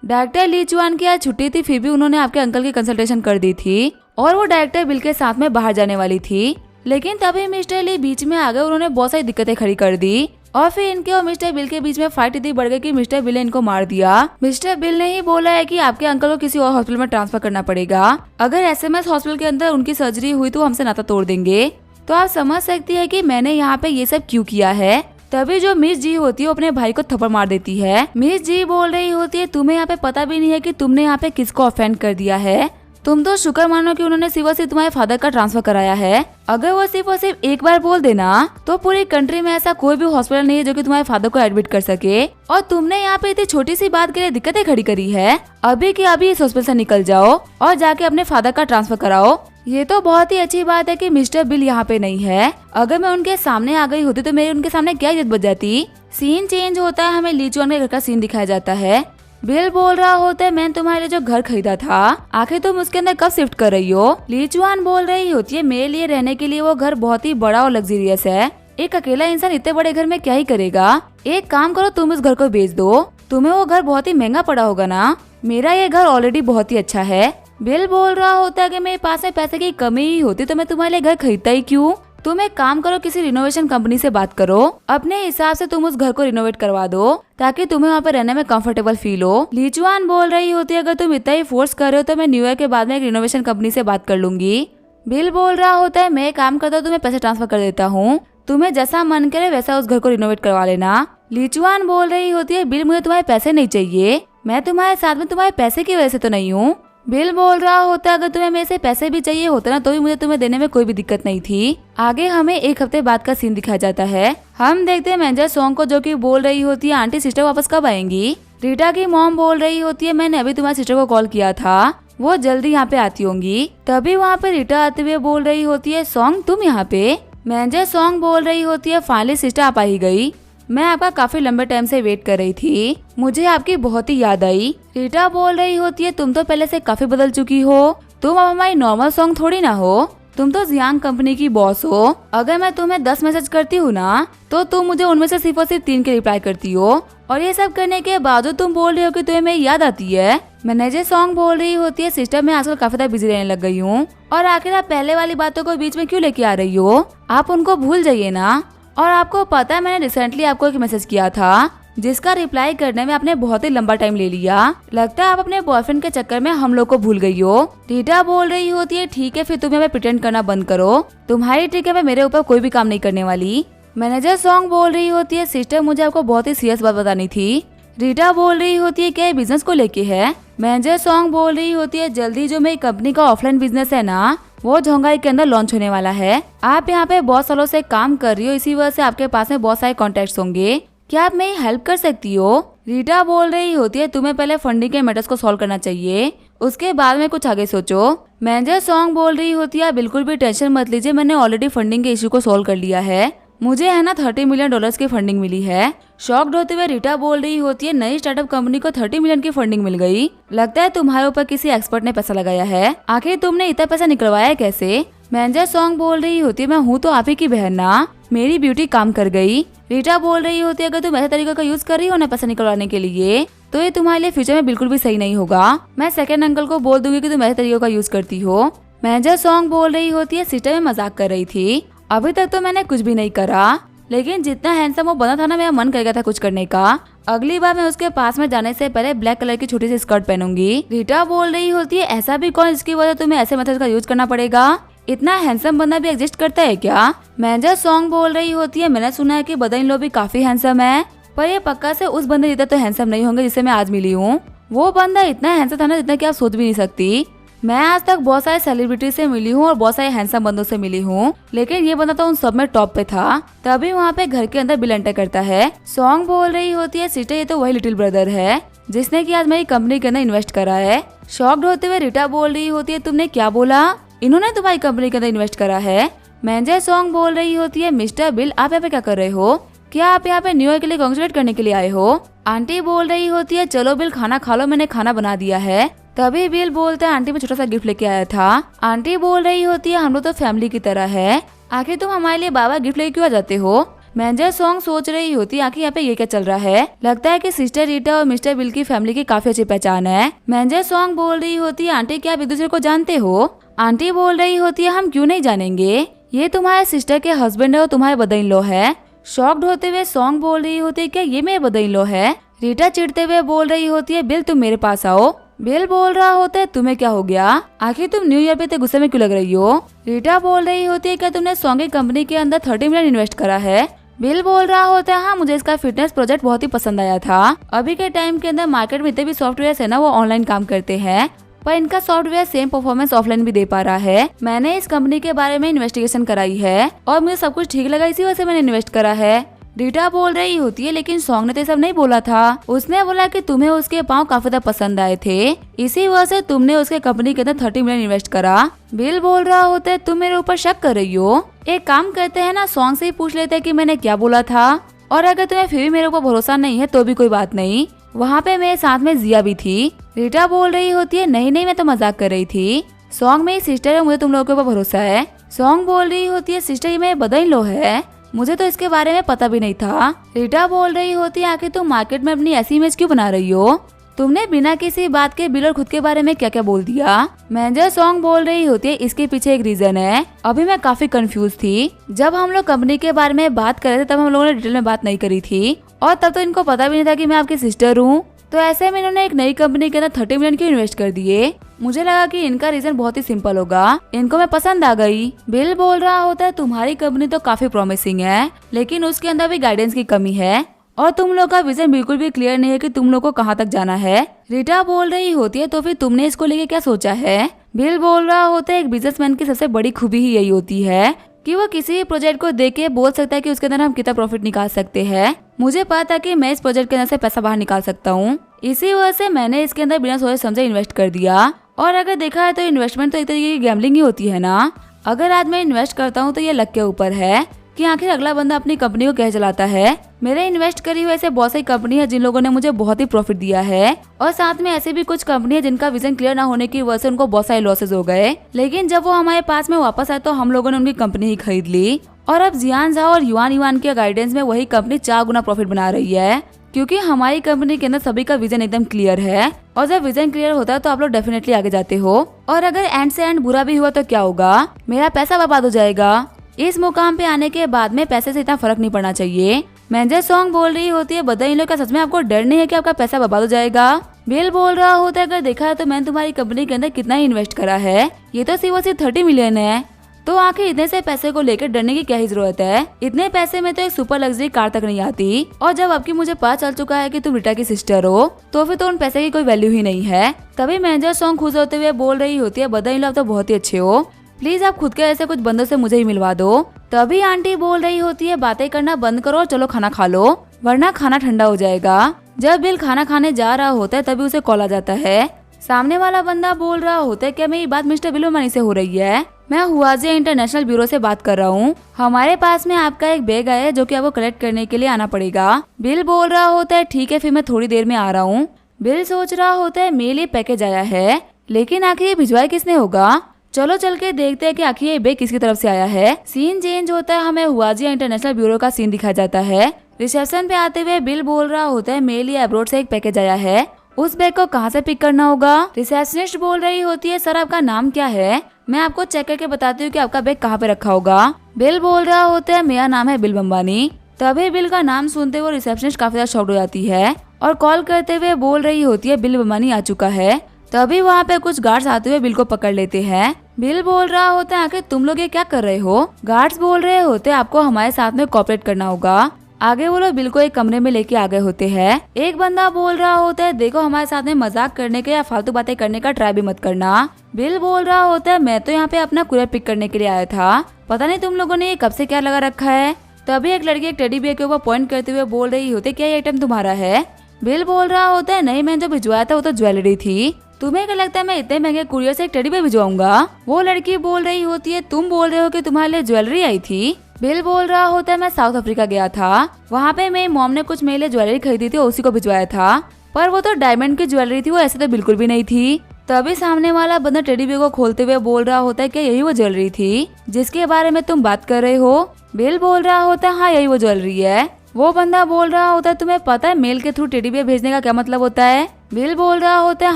डायरेक्टर लीचुआन की आज छुट्टी थी, फिर भी उन्होंने आपके अंकल की कंसल्टेशन कर दी थी और वो डायरेक्टर बिल के साथ में बाहर जाने वाली थी। लेकिन तभी मिस्टर ली बीच में आ गए। उन्होंने बहुत सारी दिक्कतें खड़ी कर दी और फिर इनके और मिस्टर बिल के बीच में फाइट इतनी बढ़ गई कि मिस्टर बिल ने इनको मार दिया। मिस्टर बिल ने ही बोला है कि आपके अंकल को किसी और हॉस्पिटल में ट्रांसफर करना पड़ेगा। अगर एसएमएस हॉस्पिटल के अंदर उनकी सर्जरी हुई तो हमसे नाता तोड़ देंगे। तो आप समझ सकती है कि मैंने यहाँ पे ये सब क्यों किया है। तभी जो मिस जी होती है वो अपने भाई को थप्पड़ मार देती है। मिस जी बोल रही होती है, तुम्हें यहाँ पे पता भी नहीं है कि तुमने यहाँ पे किसको ऑफेंड कर दिया है। तुम तो शुक्र मानो कि उन्होंने सिर्फ और सिर्फ तुम्हारे फादर का ट्रांसफर कराया है। अगर वो सिर्फ और सिर्फ एक बार बोल देना तो पूरी कंट्री में ऐसा कोई भी हॉस्पिटल नहीं है जो कि तुम्हारे फादर को एडमिट कर सके। और तुमने यहाँ पे इतनी छोटी सी बात के लिए दिक्कतें खड़ी करी है। अभी के अभी इस हॉस्पिटल से निकल जाओ और जाके अपने फादर का ट्रांसफर कराओ। ये तो बहुत ही अच्छी बात है कि मिस्टर बिल यहाँ पे नहीं है। अगर मैं उनके सामने आ गई होती तो मेरी उनके सामने क्या इज्जत बच जाती। सीन चेंज होता है, हमें लीचुआन के घर का सीन दिखाया जाता है। बिल बोल रहा होता है, मैंने तुम्हारे लिए जो घर खरीदा था आखिर तुम उसके अंदर कब शिफ्ट कर रही हो? लीचुआन बोल रही होती है, मेरे लिए रहने के लिए वो घर बहुत ही बड़ा और लग्जरियस है। एक अकेला इंसान इतने बड़े घर में क्या ही करेगा। एक काम करो, तुम उस घर को बेच दो। तुम्हें वो घर बहुत ही महंगा पड़ा होगा ना। मेरा ये घर ऑलरेडी बहुत ही अच्छा है। बिल बोल रहा होता है कि मेरे पास में पैसे की कमी ही होती तो मैं तुम्हारे लिए घर खरीदता ही क्यों। तुम एक काम करो, किसी रिनोवेशन कंपनी से बात करो, अपने हिसाब से तुम उस घर को रिनोवेट करवा दो ताकि तुम्हें वहाँ पे रहने में कंफर्टेबल फील हो। लीचुआन बोल रही होती है, अगर तुम इतना ही फोर्स कर रहे हो तो मैं न्यू ईयर के बाद में एक रिनोवेशन कंपनी से बात कर लूंगी। बिल बोल रहा होता है, मैं काम करता हूँ, तुम्हें पैसे ट्रांसफर कर देता हूँ, तुम्हें जैसा मन करे वैसा उस घर को रिनोवेट करवा लेना। लीचुआन बोल रही होती है, बिल मुझे तुम्हारे पैसे नहीं चाहिए, मैं तुम्हारे साथ में तुम्हारे पैसे की वजह से तो नहीं हूँ। बिल बोल रहा होता है, अगर तुम्हें मेरे से पैसे भी चाहिए होते ना तो भी मुझे तुम्हें देने में कोई भी दिक्कत नहीं थी। आगे हमें एक हफ्ते बाद का सीन दिखाया जाता है। हम देखते हैं मैनेजर सॉन्ग को, जो कि बोल रही होती है, आंटी सिस्टर वापस कब आएंगी? रीटा की मॉम बोल रही होती है, मैंने अभी तुम्हारी सिस्टर को कॉल किया था, वो जल्दी यहाँ पे आती होंगी। तभी वहाँ पे रीटा आते हुए बोल रही होती है, सॉन्ग तुम यहाँ पे? मैनेजर सॉन्ग बोल रही होती है, फाइनली सिस्टर आप आ ही गई, मैं आपका काफी लंबे टाइम से वेट कर रही थी, मुझे आपकी बहुत ही याद आई। रीटा बोल रही होती है, तुम तो पहले से काफी बदल चुकी हो, तुम अब हमारी नॉर्मल सॉन्ग थोड़ी ना हो, तुम तो जियांग कंपनी की बॉस हो। अगर मैं तुम्हें 10 मैसेज करती हूँ ना तो तुम मुझे उनमें से सिर्फ और सिर्फ 3 के रिप्लाई करती हो, और ये सब करने के बावजूद तुम बोल रही हो कि तुम्हें मेरी याद आती है। मैनेजर सॉन्ग बोल रही होती है, सिस्टर मैं आजकल काफी ज्यादा बिजी रहने लग गई हूँ, और आखिर आप पहले वाली बातों को बीच में क्यों लेके आ रही हो? आप उनको भूल जाइए ना। और आपको पता है मैंने रिसेंटली आपको एक मैसेज किया था जिसका रिप्लाई करने में आपने बहुत ही लंबा टाइम ले लिया, लगता है आप अपने बॉयफ्रेंड के चक्कर में हम लोग को भूल गई हो। रीटा बोल रही होती है, ठीक है फिर तुम्हें मैं प्रिटेंड करना बंद करो, तुम्हारी ट्रिक है, मैं मेरे ऊपर कोई भी काम नहीं करने वाली। मैनेजर सॉन्ग बोल रही होती है, सिस्टर मुझे आपको बहुत ही सीरियस बात बतानी थी। रीटा बोल रही होती है, क्या ये बिजनेस को लेके है? मैनेजर सॉन्ग बोल रही होती है, जल्दी जो मेरी कंपनी का ऑफलाइन बिजनेस है ना वो झोंगाई के अंदर लॉन्च होने वाला है। आप यहाँ पे बहुत सालों से काम कर रही हो, इसी वजह से आपके पास में बहुत सारे कॉन्टेक्ट्स होंगे, क्या आप मेरी हेल्प कर सकती हो? रीटा बोल रही होती है, तुम्हें पहले फंडिंग के मैटर्स को सॉल्व करना चाहिए, उसके बाद में कुछ आगे सोचो। मैनेजर सॉन्ग बोल रही होती है, बिल्कुल भी टेंशन मत लीजिए, मैंने ऑलरेडी फंडिंग के इशू को सॉल्व कर लिया है, मुझे है ना $30 मिलियन की फंडिंग मिली है। शॉक्ड होते हुए रीटा बोल रही होती है, नई स्टार्टअप कंपनी को 30 मिलियन की फंडिंग मिल गई, लगता है तुम्हारे ऊपर किसी एक्सपर्ट ने पैसा लगाया है, आखिर तुमने इतना पैसा निकलवाया कैसे? मैनेजर सॉन्ग बोल रही होती है, मैं हूँ तो आप ही की बहन ना, मेरी ब्यूटी काम कर गई। रीटा बोल रही होती है, अगर तुम ऐसे तरीके का यूज कर रही हो ना पैसा निकलवाने के लिए तो ये तुम्हारे लिए फ्यूचर में बिल्कुल भी सही नहीं होगा, मैं सेकंड अंकल को बोल दूंगी कि तुम ऐसे तरीके का यूज करती हो। मैनेजर सॉन्ग बोल रही होती है, सिस्टर में मजाक कर रही थी, अभी तक तो मैंने कुछ भी नहीं करा, लेकिन जितना हैंडसम वो बना था ना, मेरा मन कर गया था कुछ करने का। अगली बार मैं उसके पास में जाने से पहले ब्लैक कलर की छोटी सी स्कर्ट पहनूंगी। रीटा बोल रही होती है ऐसा भी कौन जिसकी वजह तुम्हें ऐसे मेथड का यूज करना पड़ेगा? इतना हैंडसम बंदा भी एग्जिस्ट करता है क्या? मैनेजर सॉन्ग बोल रही होती है मैंने सुना है कि बदन लो भी काफी हैंडसम है, पर ये पक्का से उस बंदे जितना तो हैंडसम नहीं होंगे जिससे मैं आज मिली हूँ। वो बंदा इतना हैंडसम था ना जितना कि आप सोच भी नहीं सकती। मैं आज तक बहुत सारे सेलिब्रिटी से मिली हूँ और बहुत सारे हैंडसम बंदों से मिली हूँ, लेकिन ये बंदा तो उन सब में टॉप पे था। तभी वहाँ पे घर के अंदर बिल एंटर करता है। सॉन्ग बोल रही होती है सिस्टर ये तो वही लिटिल ब्रदर है जिसने कि आज मेरी कंपनी के अंदर इन्वेस्ट करा है। शॉक्ड होते हुए रीटा बोल रही होती है तुमने क्या बोला? इन्होंने तुम्हारी कंपनी के अंदर इन्वेस्ट करा है? मैनेजर सॉन्ग बोल रही होती है मिस्टर बिल आप यहाँ पे क्या कर रहे हो? क्या आप यहाँ पे न्यू ईयर के लिए कांग्रेचुलेट करने के लिए आए हो? आंटी बोल रही होती है चलो बिल खाना खा लो, मैंने खाना बना दिया है। तभी बिल बोलता है आंटी मैं छोटा सा गिफ्ट लेके आया था। आंटी बोल रही होती है हम लोग तो फैमिली की तरह है, आखिर तुम हमारे लिए बाबा गिफ्ट लेके क्यों आ जाते हो? मैनेजर सॉन्ग सोच रही होती है आखिर यहाँ पे ये क्या चल रहा है। लगता है कि सिस्टर रीटा और मिस्टर बिल की फैमिली की काफी अच्छी पहचान है। मैनेजर सॉन्ग बोल रही होती है आंटी क्या आप एक दूसरे को जानते हो? आंटी बोल रही होती है हम क्यों नहीं जानेंगे, ये तुम्हारे सिस्टर के हस्बैंड है और तुम्हारे बदन इन लॉ है। शॉक्ड होते हुए सॉन्ग बोल रही होती है क्या ये मेरे बदन इन लॉ है? रीटा चिढ़ते हुए बोल रही होती है बिल तुम मेरे पास आओ। बिल बोल रहा होता है तुम्हें क्या हो गया, आखिर तुम न्यू ईयर पे इतने गुस्से में क्यों लग रही हो? रीटा बोल रही होती है क्या तुमने सॉन्ग की कंपनी के अंदर 30 मिलियन इन्वेस्ट करा है? बिल बोल रहा होता है हाँ मुझे इसका फिटनेस प्रोजेक्ट बहुत ही पसंद आया था। अभी के टाइम के अंदर मार्केट में इतने भी सॉफ्टवेयर है ना वो ऑनलाइन काम करते हैं, पर इनका सॉफ्टवेयर सेम परफॉर्मेंस ऑफलाइन भी दे पा रहा है। मैंने इस कंपनी के बारे में इन्वेस्टिगेशन कराई है और मुझे सब कुछ ठीक लगा, इसी वजह से मैंने इन्वेस्ट करा है। रीटा बोल रही होती है लेकिन सॉन्ग ने तो सब नहीं बोला था, उसने बोला कि तुम्हें उसके पाँव काफी ज्यादा पसंद आए थे, इसी वजह से तुमने उसके कंपनी के अंदर 30 मिलियन इन्वेस्ट करा। बिल बोल रहा होता है तुम मेरे ऊपर शक कर रही हो, एक काम करते हैं ना सॉन्ग से ही पूछ लेते हैं कि मैंने क्या बोला था, और अगर तुम्हें फिर भी मेरे ऊपर भरोसा नहीं है तो भी कोई बात नहीं, वहाँ पे मेरे साथ में जिया भी थी। रीटा बोल रही होती है नहीं नहीं मैं तो मजाक कर रही थी, सॉन्ग मेरी सिस्टर है मुझे तुम लोगों के ऊपर भरोसा है। सॉन्ग बोल रही होती है सिस्टर ये मेरे बदन इन लॉ है, मुझे तो इसके बारे में पता भी नहीं था। रीटा बोल रही होती है आखिर तुम मार्केट में अपनी ऐसी इमेज क्यों बना रही हो, तुमने बिना किसी बात के बिल और खुद के बारे में क्या क्या बोल दिया। मैनेजर सॉन्ग बोल रही होती है इसके पीछे एक रीजन है, अभी मैं काफी कंफ्यूज थी, जब हम लोग कंपनी के बारे में बात कर रहे थे तब हम लोगों ने डिटेल में बात नहीं करी थी और तब तो इनको पता भी नहीं था कि मैं आपकी सिस्टर हूँ, तो ऐसे में इन्होंने एक नई कंपनी के अंदर 30 मिलियन क्यों इन्वेस्ट कर दिए। मुझे लगा कि इनका रीजन बहुत ही सिंपल होगा, इनको मैं पसंद आ गई। बिल बोल रहा होता है तुम्हारी कंपनी तो काफी प्रॉमिसिंग है लेकिन उसके अंदर भी गाइडेंस की कमी है और तुम लोग का विजन बिल्कुल भी क्लियर नहीं है कि तुम लोग को कहाँ तक जाना है। रीटा बोल रही होती है तो फिर तुमने इसको लेके क्या सोचा है? बिल बोल रहा होता है एक बिजनेसमैन की सबसे बड़ी खूबी ही यही होती है कि वो किसी भी प्रोजेक्ट को देख के बोल सकता है कि उसके अंदर हम कितना प्रॉफिट निकाल सकते हैं। मुझे पता था कि मैं इस प्रोजेक्ट के अंदर से पैसा बाहर निकाल सकता हूँ, इसी वजह से मैंने इसके अंदर बिना सोचे समझे इन्वेस्ट कर दिया। और अगर देखा है तो इन्वेस्टमेंट तो एक तरीके की गैम्बलिंग ही होती है ना। अगर आज मैं इन्वेस्ट करता हूँ तो ये लक के ऊपर है कि आखिर अगला बंदा अपनी कंपनी को कैसे चलाता है। मेरे इन्वेस्ट करी हुई ऐसे बहुत सारी कंपनी है जिन लोगों ने मुझे बहुत ही प्रॉफिट दिया है और साथ में ऐसे भी कुछ कंपनी है जिनका विजन क्लियर ना होने की वजह से उनको बहुत सारे लॉसेज हो गए, लेकिन जब वो हमारे पास में वापस आए तो हम लोगों ने उनकी कंपनी ही खरीद ली और अब जियान झाओ और युआन युआन के गाइडेंस में वही कंपनी 4 गुना प्रॉफिट बना रही है, क्योंकि हमारी कंपनी के अंदर सभी का विजन एकदम क्लियर है और जब विजन क्लियर होता है तो आप लोग डेफिनेटली आगे जाते हो। और अगर एंड से एंड बुरा भी हुआ तो क्या होगा, मेरा पैसा बर्बाद हो जाएगा। इस मुकाम पे आने के बाद में पैसे से इतना फर्क नहीं पड़ना चाहिए। मैनेजर सॉन्ग बोल रही होती है बदन इन लॉ का सच में आपको डर नहीं है कि आपका पैसा बर्बाद हो जाएगा? बिल बोल रहा होता है अगर देखा है तो मैंने तुम्हारी कंपनी के अंदर कितना ही इन्वेस्ट करा है, ये तो सिर्फ 30 मिलियन है, तो आखिर इतने से पैसे को लेकर डरने की क्या ही जरूरत है। इतने पैसे में तो एक सुपर लग्जरी कार तक नहीं आती, और जब अब की मुझे पता चल चुका है कि तुम रीटा की सिस्टर हो तो फिर तो उन पैसे की कोई वैल्यू ही नहीं है। तभी मैनेजर सॉन्ग खुश होते हुए बोल रही होती है बदन इन लॉ तो बहुत ही अच्छे हो, प्लीज आप खुद के ऐसे कुछ बंदों से मुझे ही मिलवा दो। तभी आंटी बोल रही होती है बातें करना बंद करो और चलो खाना खा लो वरना खाना ठंडा हो जाएगा। जब बिल खाना खाने जा रहा होता है तभी उसे कॉल आ जाता है। सामने वाला बंदा बोल रहा होता है क्या मेरी बात मिस्टर बिल मनी से हो रही है? मैं हुआजिया इंटरनेशनल ब्यूरो से बात कर रहा हूँ, हमारे पास में आपका एक बैग आया है जो कि आपको कलेक्ट करने के लिए आना पड़ेगा। बिल बोल रहा होता है ठीक है फिर मैं थोड़ी देर में आ रहा हूँ। बिल सोच रहा होता है मेरे लिए पैकेज आया है लेकिन आखिर ये भिजवाया किसने होगा, चलो चल के देखते हैं कि आखिर ये बैग किसकी तरफ से आया है। सीन चेंज होता है, हमें हुआजिया इंटरनेशनल ब्यूरो का सीन दिखाया जाता है। रिसेप्शन पे आते हुए बिल बोल रहा होता है मेरे लिए अब्रॉड से एक पैकेज आया है, उस बैग को कहाँ से पिक करना होगा। रिसेप्शनिस्ट बोल रही होती है सर आपका नाम क्या है, मैं आपको चेक करके बताती हूँ कि आपका बैग कहाँ पे रखा होगा। बिल बोल रहा होता है मेरा नाम है बिल बम्बानी। तभी बिल का नाम सुनते हुए रिसेप्शनिस्ट काफी ज्यादा शॉक्ड हो जाती है और कॉल करते हुए बोल रही होती है बिल बम्बानी आ चुका है। तभी वहाँ पे कुछ गार्ड्स आते हुए बिल को पकड़ लेते हैं। बिल बोल रहा होता है आखिर तुम लोग ये क्या कर रहे हो। गार्ड्स बोल रहे होते आपको हमारे साथ में कोऑपरेट करना होगा। आगे वो लोग बिल को एक कमरे में लेके आ गए होते हैं। एक बंदा बोल रहा होता है देखो हमारे साथ में मजाक करने के या फालतू बातें करने का ट्राई भी मत करना। बिल बोल रहा होता है मैं तो यहाँ पे अपना कुरियर पिक करने के लिए आया था, पता नहीं तुम लोगों ने ये कब से क्या लगा रखा है। तभी एक लड़की एक टेडी बियर के ऊपर पॉइंट करते हुए बोल रही होती क्या ये आइटम तुम्हारा है। बिल बोल रहा होता है नहीं, मैंने जो भिजवाया था वो तो ज्वेलरी थी, तुम्हें क्या लगता है मैं इतने महंगे कुरियर से एक टेडी बियर भिजवाऊंगा। वो लड़की बोल रही होती है तुम बोल रहे हो कि तुम्हारे लिए ज्वेलरी आई थी। बिल बोल रहा होता है मैं साउथ अफ्रीका गया था, वहाँ पे मेरी मॉम ने कुछ मेरे लिए ज्वेलरी खरीदी थी, उसी को भिजवाया था, पर वो तो डायमंड की ज्वेलरी थी, वो ऐसे तो बिल्कुल भी नहीं थी। तभी सामने वाला बंदा टेडी बियर को खोलते हुए बोल रहा होता है कि यही वो ज्वेलरी थी जिसके बारे में तुम बात कर रहे हो। बिल बोल रहा होता है हाँ यही वो ज्वेलरी है। वो बंदा बोल रहा होता है तुम्हें पता है मेल के थ्रू टेडी बियर भेजने का क्या मतलब होता है। बिल बोल रहा होता है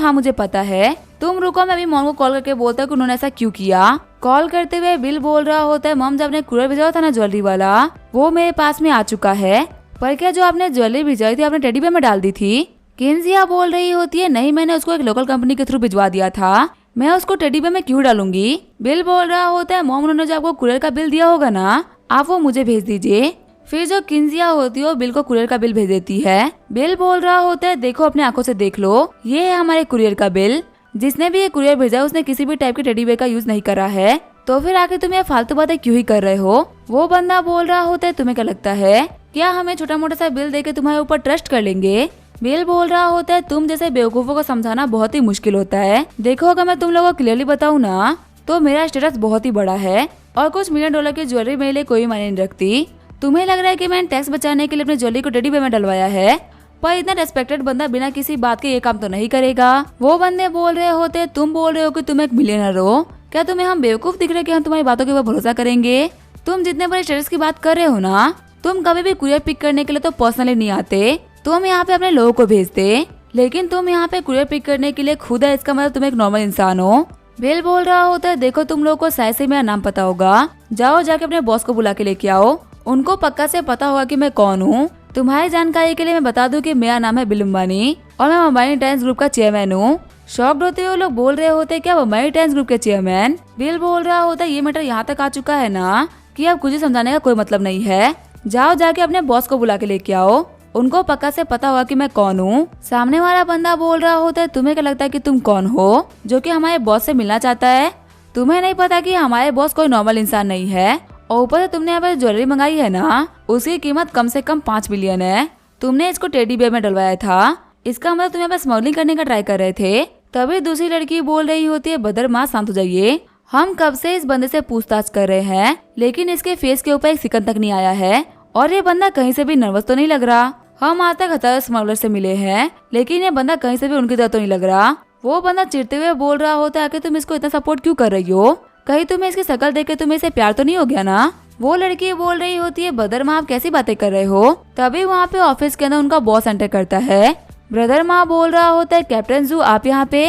हाँ मुझे पता है, तुम रुको मैं अभी मॉम को कॉल करके बोलता हूँ कि उन्होंने ऐसा क्यों किया। कॉल करते हुए बिल बोल रहा होता है मॉम जब आपने कुरियर भेजा था ना ज्वेलरी वाला, वो मेरे पास में आ चुका है, पर क्या जो आपने ज्वेलरी भिजवाई थी आपने टेडी बियर में डाल दी थी। किंजिया बोल रही होती है नहीं मैंने उसको एक लोकल कंपनी के थ्रू भिजवा दिया था, मैं उसको टेडी बियर में क्यों डालूंगी। बिल बोल रहा होता है मॉम उन्होंने जो आपको कुरियर का बिल दिया होगा ना आप वो मुझे भेज दीजिए। फिर जो किंजिया होती है वो बिल को कुरियर का बिल भेज देती है। बिल बोल रहा होता है देखो अपने आंखों से देख लो, ये है हमारे कुरियर का बिल, जिसने भी ये कुरियर भेजा उसने किसी भी टाइप के टेडी बियर का यूज नहीं करा है, तो फिर आके तुम ये फालतू बातें क्यों ही कर रहे हो। वो बंदा बोल रहा होता है तुम्हें क्या लगता है क्या हमें छोटा मोटा सा बिल देके तुम्हारे ऊपर ट्रस्ट कर लेंगे। बिल बोल रहा होता है तुम जैसे बेवकूफों को समझाना बहुत ही मुश्किल होता है, देखो अगर मैं तुम लोगों को क्लियरली बताऊँ ना तो मेरा स्टेटस बहुत ही बड़ा है और कुछ $1 मिलियन की ज्वेलरी मेरे लिए कोई मायने नहीं रखती। तुम्हें लग रहा है कि मैंने टैक्स बचाने के लिए अपनी ज्वेलरी को टेडी बियर में डलवाया है, पर इतना रेस्पेक्टेड बंदा बिना किसी बात के ये काम तो नहीं करेगा। वो बंदे बोल रहे होते तुम बोल रहे हो कि तुम एक मिलियनर हो, क्या तुम्हें हम बेवकूफ दिख रहे कि हम तुम्हारी बातों के ऊपर भरोसा करेंगे। तुम जितने बड़े स्टेटस की बात कर रहे हो ना, तुम कभी भी कुरियर पिक करने के लिए तो पर्सनली नहीं आते, तुम यहाँ पे अपने लोगों को भेजते, लेकिन तुम यहाँ पे कुरियर पिक करने के लिए खुद है, इसका मतलब तुम एक नॉर्मल इंसान हो। बिल बोल रहा होता है देखो तुम लोगों को शायद से मेरा नाम पता होगा, जाओ जाके अपने बॉस को बुला के लेके आओ, उनको पक्का से पता होगा कि मैं कौन हूँ। तुम्हारी जानकारी के लिए मैं बता दूं कि मेरा नाम है बिल बम्बानी और मैं अंबानी टाइम्स ग्रुप का चेयरमैन हूँ। शॉक्ड होते हुए लोग बोल रहे होते क्या अंबानी टाइम्स ग्रुप के चेयरमैन। बिल बोल रहा होता है ये मैटर यहाँ तक आ चुका है ना कि अब कुछ समझाने का कोई मतलब नहीं है, जाओ जाके अपने बॉस को बुला के लेके आओ, उनको पक्का से पता होगा कि मैं कौन हूँ। सामने वाला बंदा बोल रहा होता है तुम्हें क्या लगता है कि तुम कौन हो जो कि हमारे बॉस से मिलना चाहता है, तुम्हें नहीं पता कि हमारे बॉस कोई नॉर्मल इंसान नहीं है, और ऊपर से तुमने यहाँ पर ज्वेलरी मंगाई है ना उसकी कीमत कम से कम 5 बिलियन है, तुमने इसको टेडी बियर में डलवाया था, इसका मतलब तुम यहाँ पर स्मगलिंग करने का ट्राई कर रहे थे। तभी दूसरी लड़की बोल रही होती है बदर माँ शांत हो जाइए, हम कब से इस बंदे से पूछताछ कर रहे हैं लेकिन इसके फेस के ऊपर एक सिकन तक नहीं आया है और ये बंदा कहीं से भी नर्वस तो नहीं लग रहा। हम आज तक हजारों स्मगलर से मिले हैं लेकिन ये बंदा कहीं से भी उनकी तरह तो नहीं लग रहा। वो बंदा चिढ़ते हुए बोल रहा होता है कि तुम इसको इतना सपोर्ट क्यों कर रही हो, कहीं तुम्हें इसकी शक्ल देख के तुम्हें इसे प्यार तो नहीं हो गया ना। वो लड़की बोल रही होती है बदर माँ आप कैसी बातें कर रहे हो। तभी वहाँ पे ऑफिस के अंदर उनका बॉस एंटर करता है। ब्रदर माँ बोल रहा होता है कैप्टन जू आप यहाँ पे।